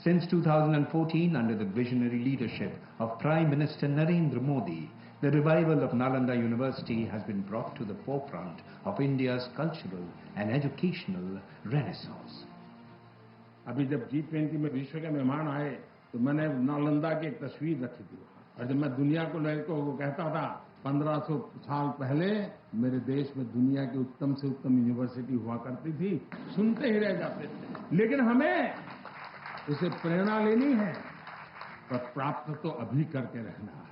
Since 2014, under the visionary leadership of Prime Minister Narendra Modi, the revival of Nalanda University has been brought to the forefront of India's cultural and educational renaissance. अभी जब G20 में विश्व के मेहमान आए तो मैंने नालंदा की एक तस्वीर रखी थी और जब मैं दुनिया को कहता था 1500 साल पहले मेरे देश में दुनिया की उत्तम से उत्तम यूनिवर्सिटी हुआ करती थी, सुनते ही रह जाते थे। लेकिन हमें उसे प्रेरणा लेनी है पर प्राप्त तो अभी करके रहना है।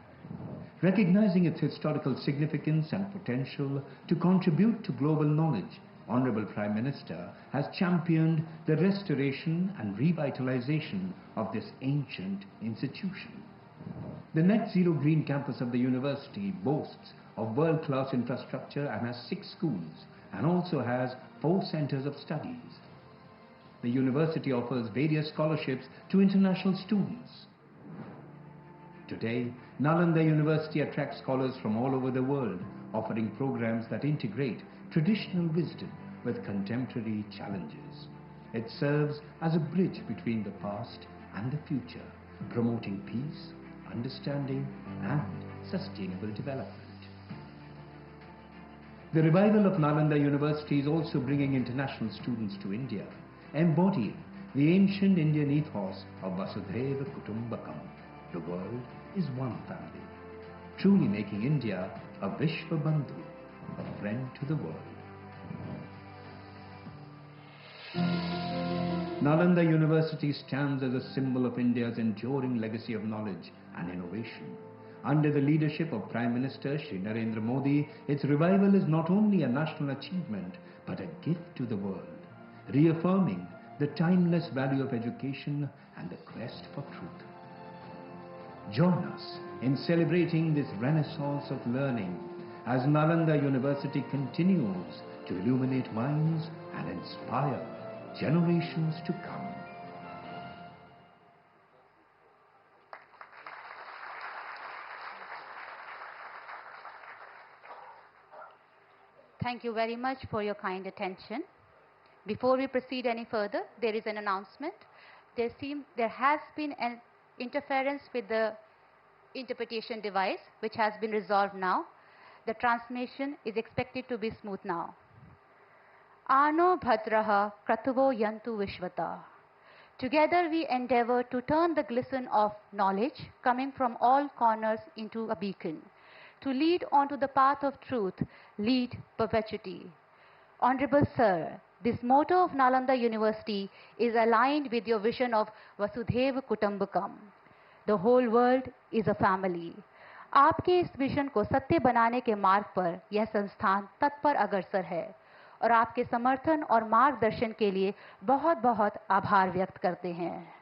Recognizing its historical significance and potential to contribute to global knowledge, Honorable Prime Minister has championed the restoration and revitalization of this ancient institution. The Net Zero Green campus of the university boasts of world-class infrastructure and has 6 schools and also has 4 centers of studies. The university offers various scholarships to international students. Today, Nalanda University attracts scholars from all over the world, offering programs that integrate traditional wisdom with contemporary challenges. It serves as a bridge between the past and the future, promoting peace, understanding, and sustainable development. The revival of Nalanda University is also bringing international students to India, embodying the ancient Indian ethos of Vasudhaiva Kutumbakam. The world is one family, truly making India a Vishwa Bandhu, a friend to the world. Nalanda University stands as a symbol of India's enduring legacy of knowledge and innovation. Under the leadership of Prime Minister Shri Narendra Modi, its revival is not only a national achievement but a gift to the world, reaffirming the timeless value of education and the quest for truth. Join us in celebrating this renaissance of learning as Nalanda University continues to illuminate minds and inspire generations to come. Thank you very much for your kind attention. Before we proceed any further, there is an announcement. There has been an interference with the interpretation device, which has been resolved now. The transmission is expected to be smooth now. Ano bhadraha kratuvo yantu vishvata. Together we endeavor to turn the glisten of knowledge coming from all corners into a beacon, to lead onto the path of truth, lead perpetuity. Honorable Sir, this motto of Nalanda University is aligned with your vision of Vasudhaiva Kutumbakam. The whole world is a family. आपके इस vision को सत्य बनाने के मार्ग पर यह संस्थान तत्पर अग्रसर है और आपके समर्थन और मार्गदर्शन के लिए बहुत बहुत आभार व्यक्त करते हैं.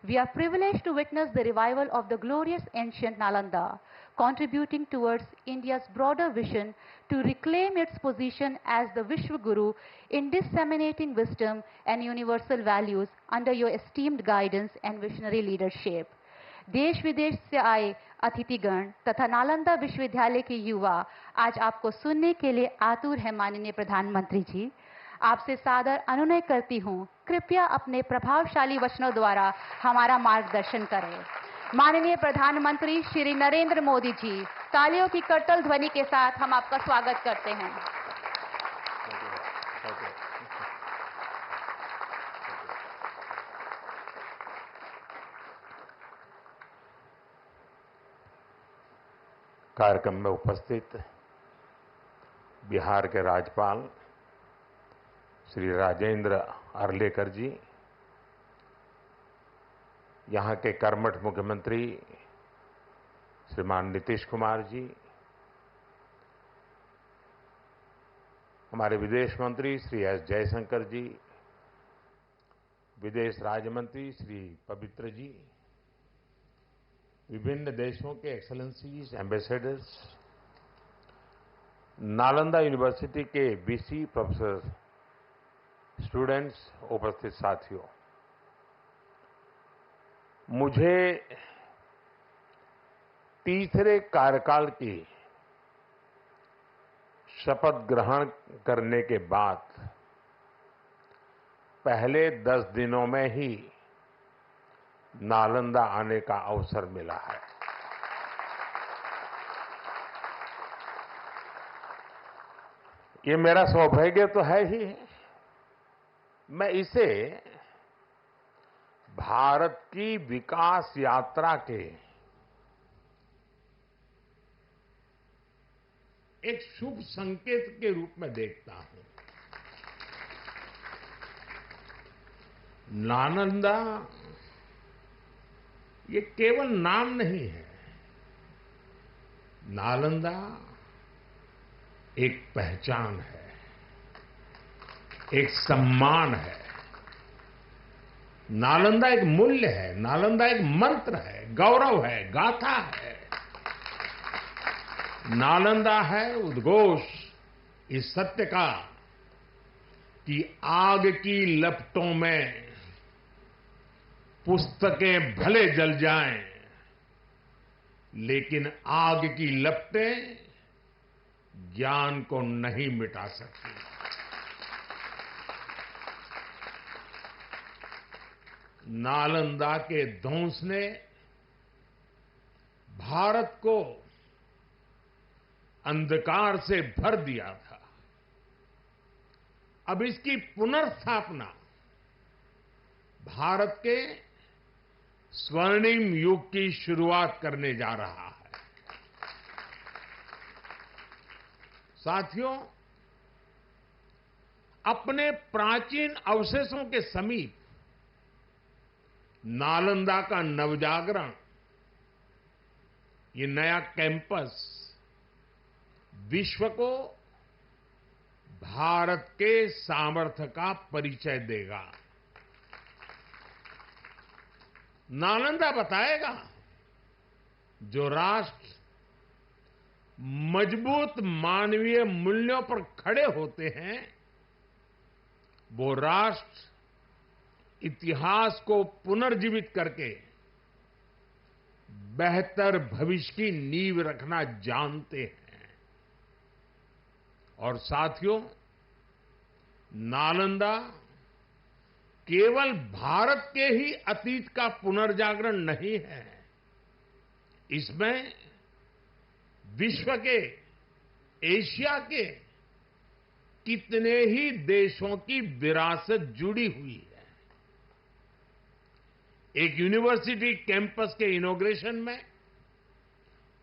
We are privileged to witness the revival of the glorious ancient Nalanda, contributing towards India's broader vision to reclaim its position as the Vishwa Guru in disseminating wisdom and universal values under your esteemed guidance and visionary leadership. देश विदेश से आए अतिथिगण तथा नालंदा विश्वविद्यालय के युवा आज आपको सुनने के लिए आतुर हैं. माननीय प्रधानमंत्री जी, आपसे सादर अनुनय करती हूँ, कृपया अपने प्रभावशाली वचनों द्वारा हमारा मार्गदर्शन करें. माननीय प्रधानमंत्री श्री नरेंद्र मोदी जी, तालियों की करतल ध्वनि के साथ हम आपका स्वागत करते हैं. कार्यक्रम में उपस्थित बिहार के राज्यपाल श्री राजेंद्र अर्लेकर जी, यहाँ के कर्मठ मुख्यमंत्री श्रीमान नीतीश कुमार जी, हमारे विदेश मंत्री श्री एस जयशंकर जी, विदेश राज्य मंत्री श्री पवित्र जी, विभिन्न देशों के एक्सेलेंसीज, एम्बेसडर्स, नालंदा यूनिवर्सिटी के वीसी प्रोफेसर, स्टूडेंट्स, उपस्थित साथियों, मुझे तीसरे कार्यकाल की शपथ ग्रहण करने के बाद पहले 10 दिनों में ही नालंदा आने का अवसर मिला है. ये मेरा सौभाग्य तो है ही। मैं इसे भारत की विकास यात्रा के एक शुभ संकेत के रूप में देखता हूं। नालंदा ये केवल नाम नहीं है। नालंदा एक पहचान है, एक सम्मान है। नालंदा एक मूल्य है, नालंदा एक मंत्र है, गौरव है, गाथा है। नालंदा है उद्घोष इस सत्य का कि आग की लपटों में पुस्तकें भले जल जाएं, लेकिन आग की लपटें ज्ञान को नहीं मिटा सकती। नालंदा के ध्वंस ने भारत को अंधकार से भर दिया था। अब इसकी पुनर्स्थापना भारत के स्वर्णिम युग की शुरुआत करने जा रहा है। साथियों, अपने प्राचीन अवशेषों के समीप नालंदा का नवजागरण, ये नया कैंपस विश्व को भारत के सामर्थ्य का परिचय देगा। नालंदा बताएगा जो राष्ट्र मजबूत मानवीय मूल्यों पर खड़े होते हैं, वो राष्ट्र इतिहास को पुनर्जीवित करके बेहतर भविष्य की नींव रखना जानते हैं। और साथियों, नालंदा केवल भारत के ही अतीत का पुनर्जागरण नहीं है, इसमें विश्व के, एशिया के कितने ही देशों की विरासत जुड़ी हुई है। एक यूनिवर्सिटी कैंपस के इनॉग्रेशन में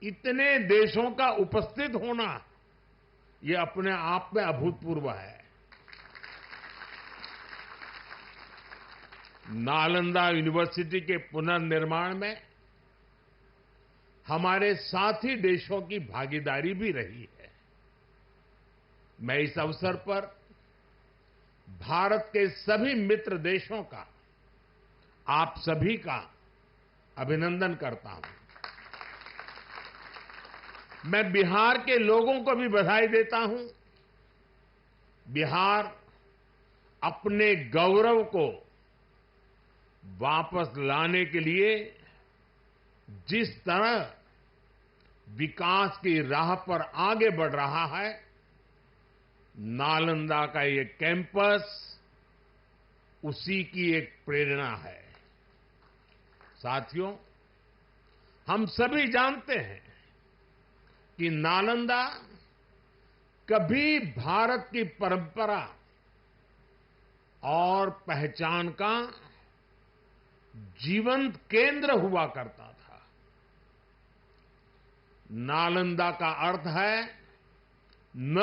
इतने देशों का उपस्थित होना, ये अपने आप में अभूतपूर्व है। नालंदा यूनिवर्सिटी के पुनर्निर्माण में हमारे साथी देशों की भागीदारी भी रही है। मैं इस अवसर पर भारत के सभी मित्र देशों का, आप सभी का अभिनंदन करता हूं। मैं बिहार के लोगों को भी बधाई देता हूं। बिहार अपने गौरव को वापस लाने के लिए जिस तरह विकास की राह पर आगे बढ़ रहा है, नालंदा का ये कैंपस उसी की एक प्रेरणा है। साथियों, हम सभी जानते हैं कि नालंदा कभी भारत की परंपरा और पहचान का जीवंत केंद्र हुआ करता था। नालंदा का अर्थ है न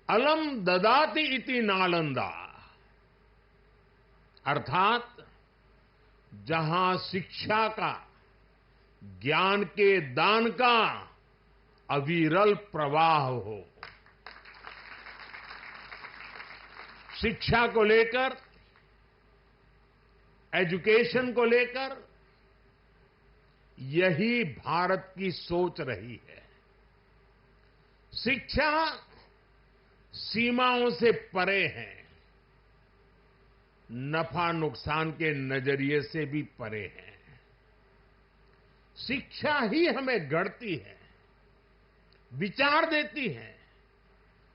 अलम ददाति इति नालंदा, अर्थात जहां शिक्षा का, ज्ञान के दान का अविरल प्रवाह हो। शिक्षा को लेकर, एजुकेशन को लेकर यही भारत की सोच रही है। शिक्षा सीमाओं से परे है, नफा नुकसान के नजरिए से भी परे है। शिक्षा ही हमें गढ़ती है, विचार देती है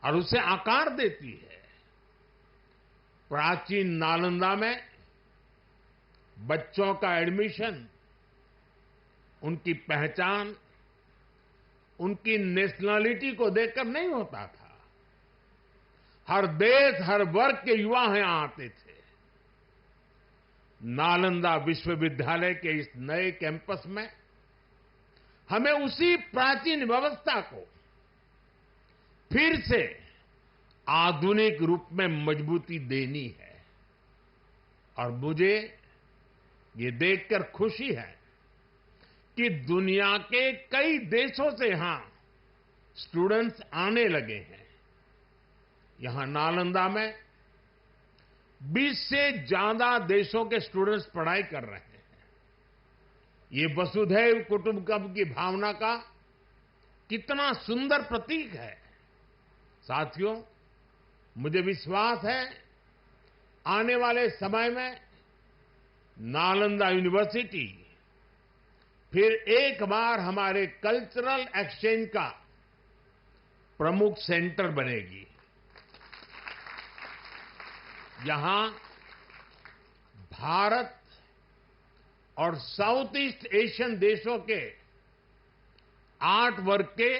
और उसे आकार देती है। प्राचीन नालंदा में बच्चों का एडमिशन उनकी पहचान, उनकी नेशनलिटी को देखकर नहीं होता था, हर देश, हर वर्ग के युवा यहाँ आते थे। नालंदा विश्वविद्यालय के इस नए कैंपस में हमें उसी प्राचीन व्यवस्था को फिर से आधुनिक रूप में मजबूती देनी है। और मुझे ये देखकर खुशी है कि दुनिया के कई देशों से यहां स्टूडेंट्स आने लगे हैं। यहां नालंदा में 20 से ज्यादा देशों के स्टूडेंट्स पढ़ाई कर रहे हैं। ये वसुधैव कुटुंबकम की भावना का कितना सुंदर प्रतीक है। साथियों, मुझे विश्वास है आने वाले समय में नालंदा यूनिवर्सिटी फिर एक बार हमारे कल्चरल एक्सचेंज का प्रमुख सेंटर बनेगी। यहां भारत और साउथ ईस्ट एशियन देशों के आर्ट वर्क के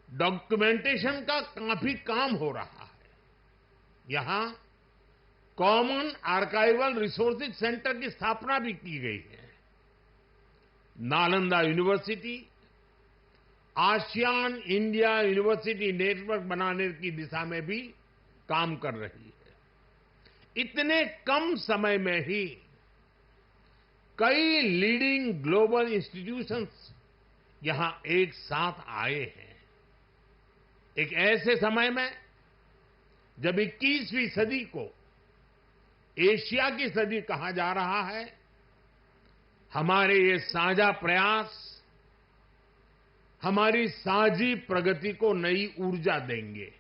डॉक्यूमेंटेशन का काफी काम हो रहा है। यहां कॉमन आर्काइवल रिसोर्सेज सेंटर की स्थापना भी की गई है। Nalanda university ASEAN India university network बनाने की दिशा में भी काम कर रही है। इतने कम समय में ही कई लीडिंग ग्लोबल इंस्टीट्यूशंस यहां एक साथ आए हैं। एक ऐसे समय में जब 21वीं सदी को एशिया की सदी कहा जा रहा है, हमारे ये साझा प्रयास हमारी साझी प्रगति को नई ऊर्जा देंगे।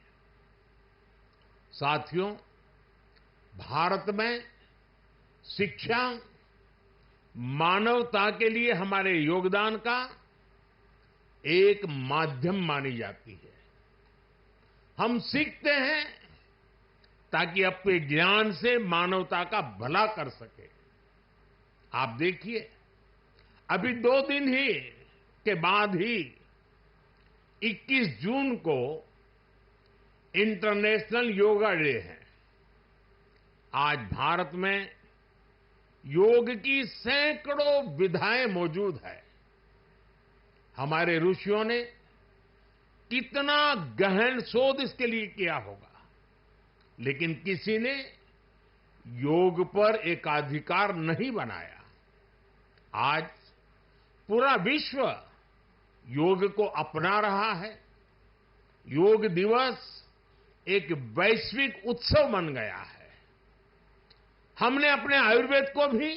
साथियों, भारत में शिक्षा मानवता के लिए हमारे योगदान का एक माध्यम मानी जाती है। हम सीखते हैं ताकि अपने ज्ञान से मानवता का भला कर सके। आप देखिए, अभी 2 दिन ही के बाद ही 21 जून को इंटरनेशनल योगा डे है। आज भारत में योग की सैकड़ों विधाएं मौजूद है। हमारे ऋषियों ने कितना गहन शोध इसके लिए किया होगा, लेकिन किसी ने योग पर एकाधिकार नहीं बनाया। आज पूरा विश्व योग को अपना रहा है। योग दिवस एक वैश्विक उत्सव बन गया है। हमने अपने आयुर्वेद को भी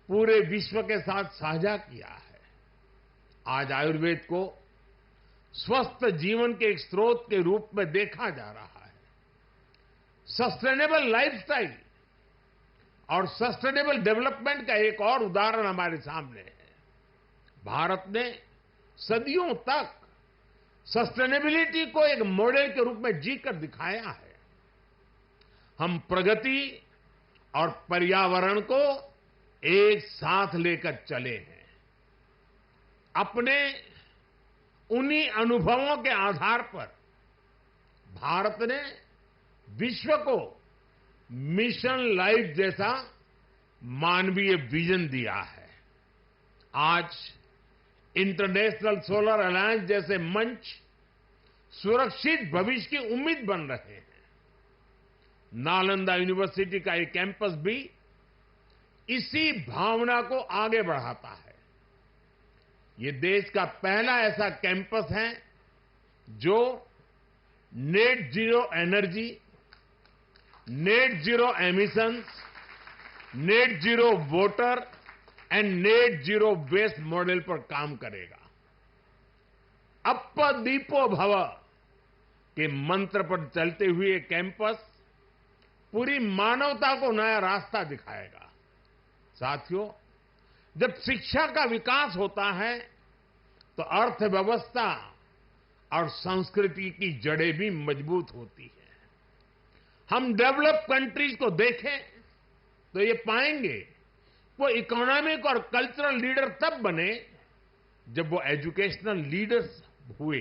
पूरे विश्व के साथ साझा किया है। आज आयुर्वेद को स्वस्थ जीवन के एक स्रोत के रूप में देखा जा रहा है। सस्टेनेबल लाइफस्टाइल और सस्टेनेबल डेवलपमेंट का एक और उदाहरण हमारे सामने है। भारत ने सदियों तक सस्टेनेबिलिटी को एक मॉडल के रूप में जीकर दिखाया है। हम प्रगति और पर्यावरण को एक साथ लेकर चले हैं। अपने उन्हीं अनुभवों के आधार पर भारत ने विश्व को मिशन लाइफ जैसा मानवीय विजन दिया है। आज इंटरनेशनल सोलर अलायंस जैसे मंच सुरक्षित भविष्य की उम्मीद बन रहे हैं। नालंदा यूनिवर्सिटी का ये कैंपस भी इसी भावना को आगे बढ़ाता है। ये देश का पहला ऐसा कैंपस है जो net zero energy, net zero emissions, net zero water and net zero waste model पर काम करेगा। अप्प दीपो भव के मंत्र पर चलते हुए कैंपस पूरी मानवता को नया रास्ता दिखाएगा। साथियों, जब शिक्षा का विकास होता है तो अर्थव्यवस्था और संस्कृति की जड़ें भी मजबूत होती है। हम डेवलप कंट्रीज को देखें तो ये पाएंगे वो इकोनॉमिक और कल्चरल लीडर तब बने जब वो एजुकेशनल लीडर्स हुए।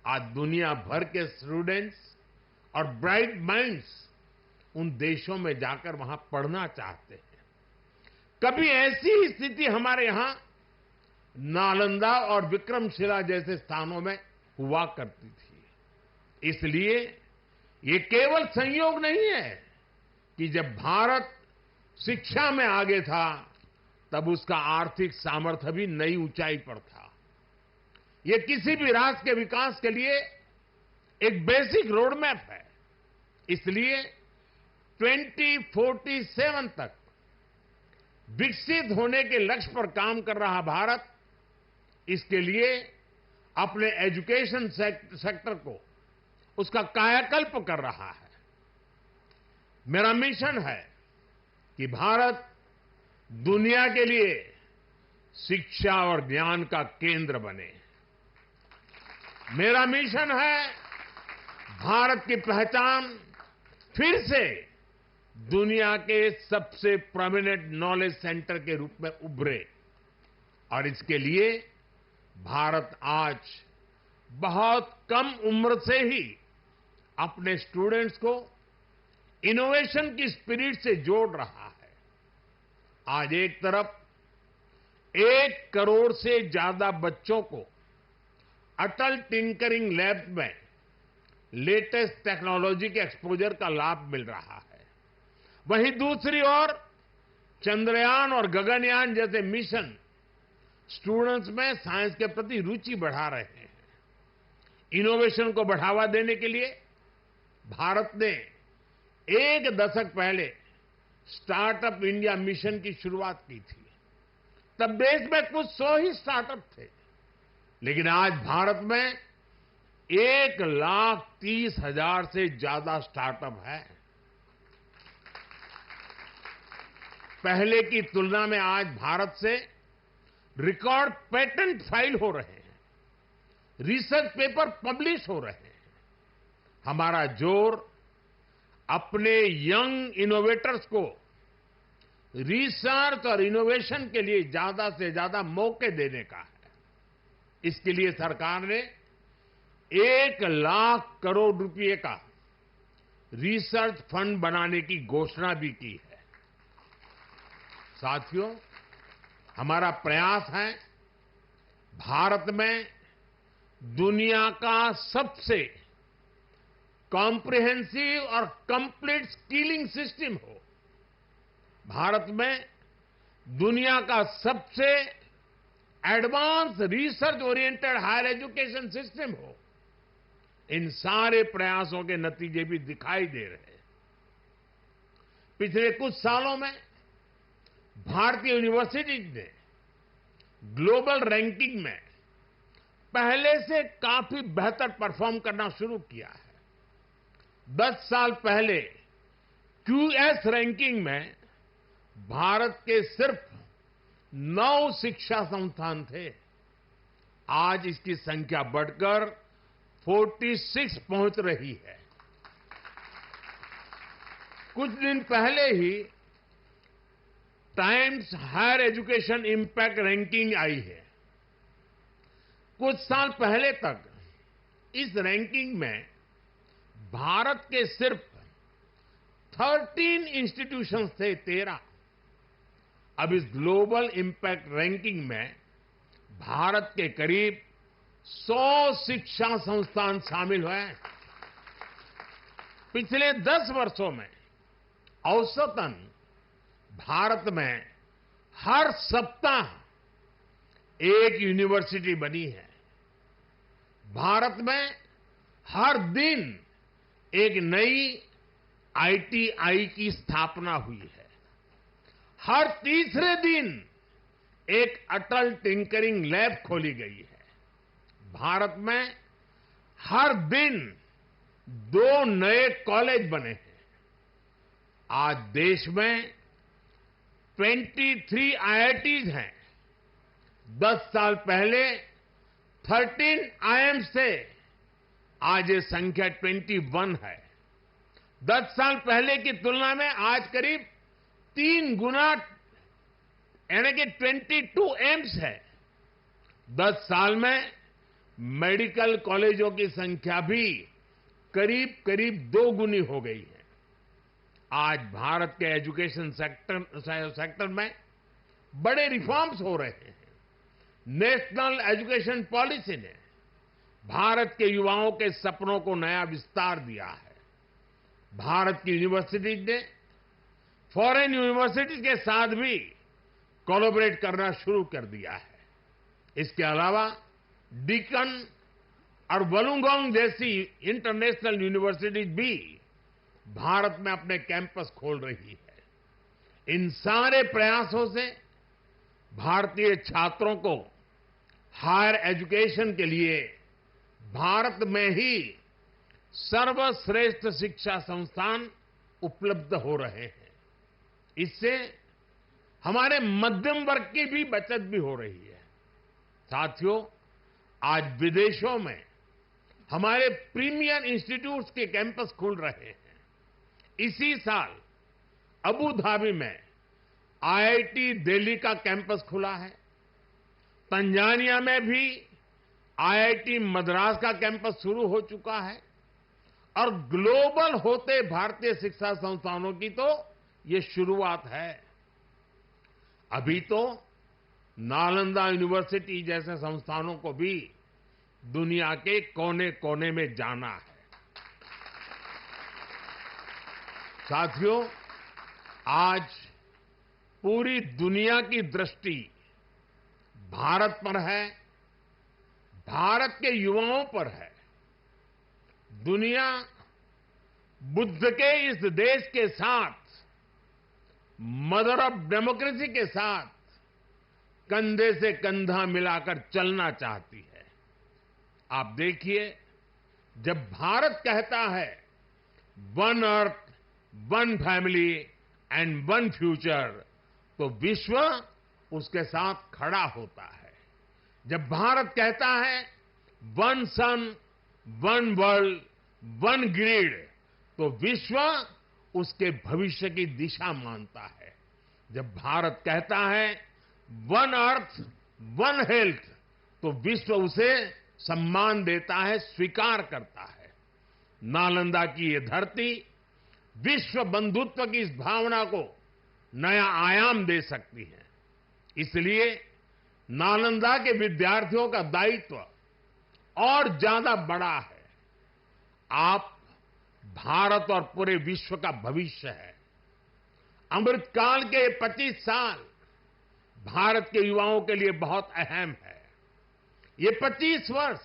आज दुनिया भर के स्टूडेंट्स और ब्राइट माइंड्स उन देशों में जाकर वहां पढ़ना चाहते हैं। कभी ऐसी स्थिति हमारे यहां नालंदा और विक्रमशिला जैसे स्थानों में हुआ करती थी। इसलिए ये केवल संयोग नहीं है कि जब भारत शिक्षा में आगे था तब उसका आर्थिक सामर्थ्य भी नई ऊंचाई पर था। ये किसी भी राष्ट्र के विकास के लिए एक बेसिक रोड मैप है। इसलिए 2047 तक विकसित होने के लक्ष्य पर काम कर रहा भारत इसके लिए अपने एजुकेशन सेक्टर को उसका कायाकल्प कर रहा है। मेरा मिशन है कि भारत दुनिया के लिए शिक्षा और ज्ञान का केंद्र बने। मेरा मिशन है भारत की पहचान फिर से दुनिया के सबसे प्रोमिनेंट नॉलेज सेंटर के रूप में उभरे और इसके लिए भारत आज बहुत कम उम्र से ही अपने स्टूडेंट्स को इनोवेशन की स्पिरिट से जोड़ रहा है। आज एक तरफ 1 करोड़ से ज्यादा बच्चों को अटल टिंकरिंग लैब में लेटेस्ट टेक्नोलॉजी के एक्सपोजर का लाभ मिल रहा है, वहीं दूसरी ओर चंद्रयान और गगनयान जैसे मिशन स्टूडेंट्स में साइंस के प्रति रुचि बढ़ा रहे हैं। इनोवेशन को बढ़ावा देने के लिए भारत ने 1 दशक पहले स्टार्टअप इंडिया मिशन की शुरुआत की थी। तब देश में कुछ 100 ही स्टार्टअप थे, लेकिन आज भारत में 1,30,000 से ज्यादा स्टार्टअप है। पहले की तुलना में आज भारत से रिकॉर्ड पेटेंट फाइल हो रहे हैं, रिसर्च पेपर पब्लिश हो रहे हैं। हमारा जोर अपने यंग इनोवेटर्स को रिसर्च और इनोवेशन के लिए ज्यादा से ज्यादा मौके देने का है। इसके लिए सरकार ने 1 लाख करोड़ रुपए का रिसर्च फंड बनाने की घोषणा भी की है। साथियों, हमारा प्रयास है भारत में दुनिया का सबसे कॉम्प्रिहेंसिव और कंप्लीट स्किलिंग सिस्टम हो, भारत में दुनिया का सबसे advance research oriented higher education system हो। इन सारे प्रयासों के नतीजे भी दिखाई दे रहे हैं। पिछले कुछ सालों में भारतीय यूनिवर्सिटीज ने ग्लोबल रैंकिंग में पहले से काफी बेहतर परफॉर्म करना शुरू किया है। 10 साल पहले क्यूएस रैंकिंग में भारत के सिर्फ 9 शिक्षा संस्थान थे। आज इसकी संख्या बढ़कर 46 पहुंच रही है। कुछ दिन पहले ही Times Higher Education impact ranking आई है। कुछ साल पहले तक इस रैंकिंग में भारत के सिर्फ 13 इंस्टीट्यूशंस थे, 13। अब इस ग्लोबल इंपैक्ट रैंकिंग में भारत के करीब 100 शिक्षा संस्थान शामिल हुए हैं। पिछले 10 वर्षों में औसतन भारत में हर सप्ताह एक यूनिवर्सिटी बनी है। भारत में हर दिन एक नई आईटीआई की स्थापना हुई है। हर तीसरे दिन एक अटल टिंकरिंग लैब खोली गई है। भारत में हर दिन 2 नए कॉलेज बने हैं। आज देश में 23 आईआईटीज हैं। 10 साल पहले 13 आईएम्स थे, आज ये संख्या 21 है। 10 साल पहले की तुलना में आज करीब 3 गुना यानी कि 22 एम्स है। 10 साल में मेडिकल कॉलेजों की संख्या भी करीब करीब 2 गुनी हो गई है। आज भारत के एजुकेशन सेक्टर में बड़े रिफॉर्म्स हो रहे हैं। नेशनल एजुकेशन पॉलिसी ने भारत के युवाओं के सपनों को नया विस्तार दिया है। भारत की यूनिवर्सिटीज ने फॉरेन यूनिवर्सिटीज के साथ भी कोलैबोरेट करना शुरू कर दिया है। इसके अलावा डीकन और वुलुंगोंग जैसी इंटरनेशनल यूनिवर्सिटीज भी भारत में अपने कैंपस खोल रही है। इन सारे प्रयासों से भारतीय छात्रों को हायर एजुकेशन के लिए भारत में ही सर्वश्रेष्ठ शिक्षा संस्थान उपलब्ध हो रहे हैं। इससे हमारे मध्यम वर्ग की भी बचत भी हो रही है। साथियों, आज विदेशों में हमारे प्रीमियर इंस्टीट्यूट्स के कैंपस खुल रहे हैं। इसी साल अबू धाबी में आईआईटी दिल्ली का कैंपस खुला है। तंजानिया में भी आईआईटी मद्रास का कैंपस शुरू हो चुका है और ग्लोबल होते भारतीय शिक्षा संस्थानों की तो ये शुरुआत है। अभी तो नालंदा यूनिवर्सिटी जैसे संस्थानों को भी दुनिया के कोने कोने में जाना है। साथियों, आज पूरी दुनिया की दृष्टि भारत पर है, भारत के युवाओं पर है। दुनिया बुद्ध के इस देश के साथ, मदर ऑफ डेमोक्रेसी के साथ कंधे से कंधा मिलाकर चलना चाहती है। आप देखिए, जब भारत कहता है one earth, one family and one future, तो विश्व उसके साथ खड़ा होता है। जब भारत कहता है वन सन, वन वर्ल्ड, वन ग्रिड, तो विश्व उसके भविष्य की दिशा मानता है। जब भारत कहता है वन अर्थ, वन हेल्थ, तो विश्व उसे सम्मान देता है, स्वीकार करता है। नालंदा की ये धरती विश्व बंधुत्व की इस भावना को नया आयाम दे सकती है। इसलिए नालंदा के विद्यार्थियों का दायित्व और ज्यादा बड़ा है। आप भारत और पूरे विश्व का भविष्य है। अमृतकाल के 25 साल भारत के युवाओं के लिए बहुत अहम है। ये 25 वर्ष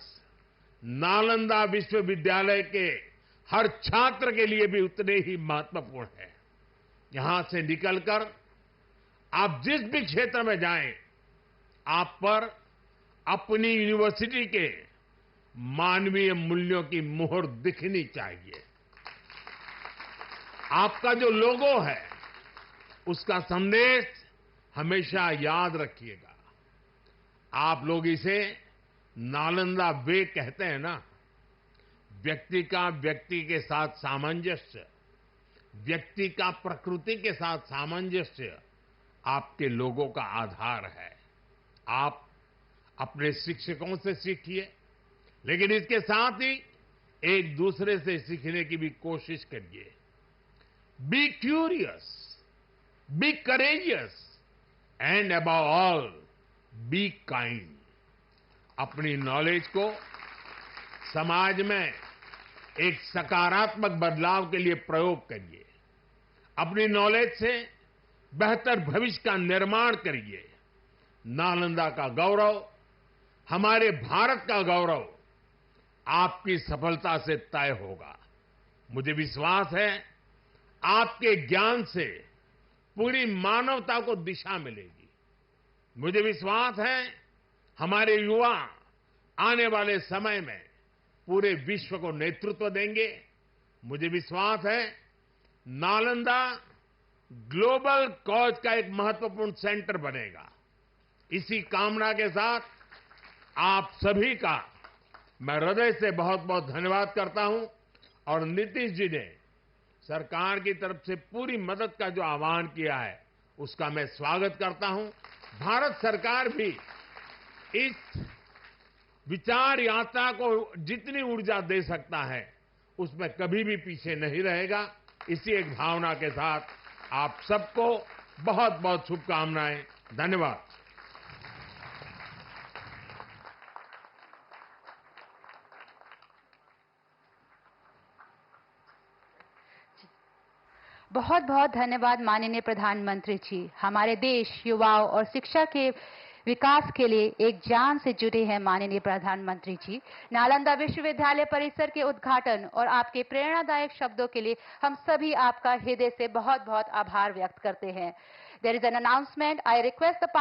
नालंदा विश्वविद्यालय के हर छात्र के लिए भी उतने ही महत्वपूर्ण है। यहां से निकलकर आप जिस भी क्षेत्र में जाएं, आप पर अपनी यूनिवर्सिटी के मानवीय मूल्यों की मुहर दिखनी चाहिए। आपका जो लोगो है, उसका संदेश हमेशा याद रखिएगा। आप लोग इसे नालंदा वे कहते हैं ना। व्यक्ति का व्यक्ति के साथ सामंजस्य, व्यक्ति का प्रकृति के साथ सामंजस्य आपके लोगों का आधार है। आप अपने शिक्षकों से सीखिए, लेकिन इसके साथ ही एक दूसरे से सीखने की भी कोशिश करिए। Be curious, be courageous and above all be kind. अपनी नॉलेज को समाज में एक सकारात्मक बदलाव के लिए प्रयोग करिए। अपनी नॉलेज से बेहतर भविष्य का निर्माण करिए। नालंदा का गौरव, हमारे भारत का गौरव आपकी सफलता से तय होगा। मुझे विश्वास है आपके ज्ञान से पूरी मानवता को दिशा मिलेगी। मुझे विश्वास है हमारे युवा आने वाले समय में पूरे विश्व को नेतृत्व देंगे। मुझे विश्वास है नालंदा ग्लोबल कॉज का एक महत्वपूर्ण सेंटर बनेगा। इसी कामना के साथ आप सभी का मैं हृदय से बहुत बहुत धन्यवाद करता हूं और नीतीश जी ने सरकार की तरफ से पूरी मदद का जो आह्वान किया है, उसका मैं स्वागत करता हूं। भारत सरकार भी इस विचार यात्रा को जितनी ऊर्जा दे सकता है उसमें कभी भी पीछे नहीं रहेगा। इसी एक भावना के साथ आप सबको बहुत बहुत शुभकामनाएं। धन्यवाद। बहुत बहुत धन्यवाद माननीय प्रधानमंत्री जी। हमारे देश युवाओं और शिक्षा के विकास के लिए एक जान से जुटे हैं माननीय प्रधानमंत्री जी। नालंदा विश्वविद्यालय परिसर के उद्घाटन और आपके प्रेरणादायक शब्दों के लिए हम सभी आपका हृदय से बहुत बहुत आभार व्यक्त करते हैं। There is an announcement. I request the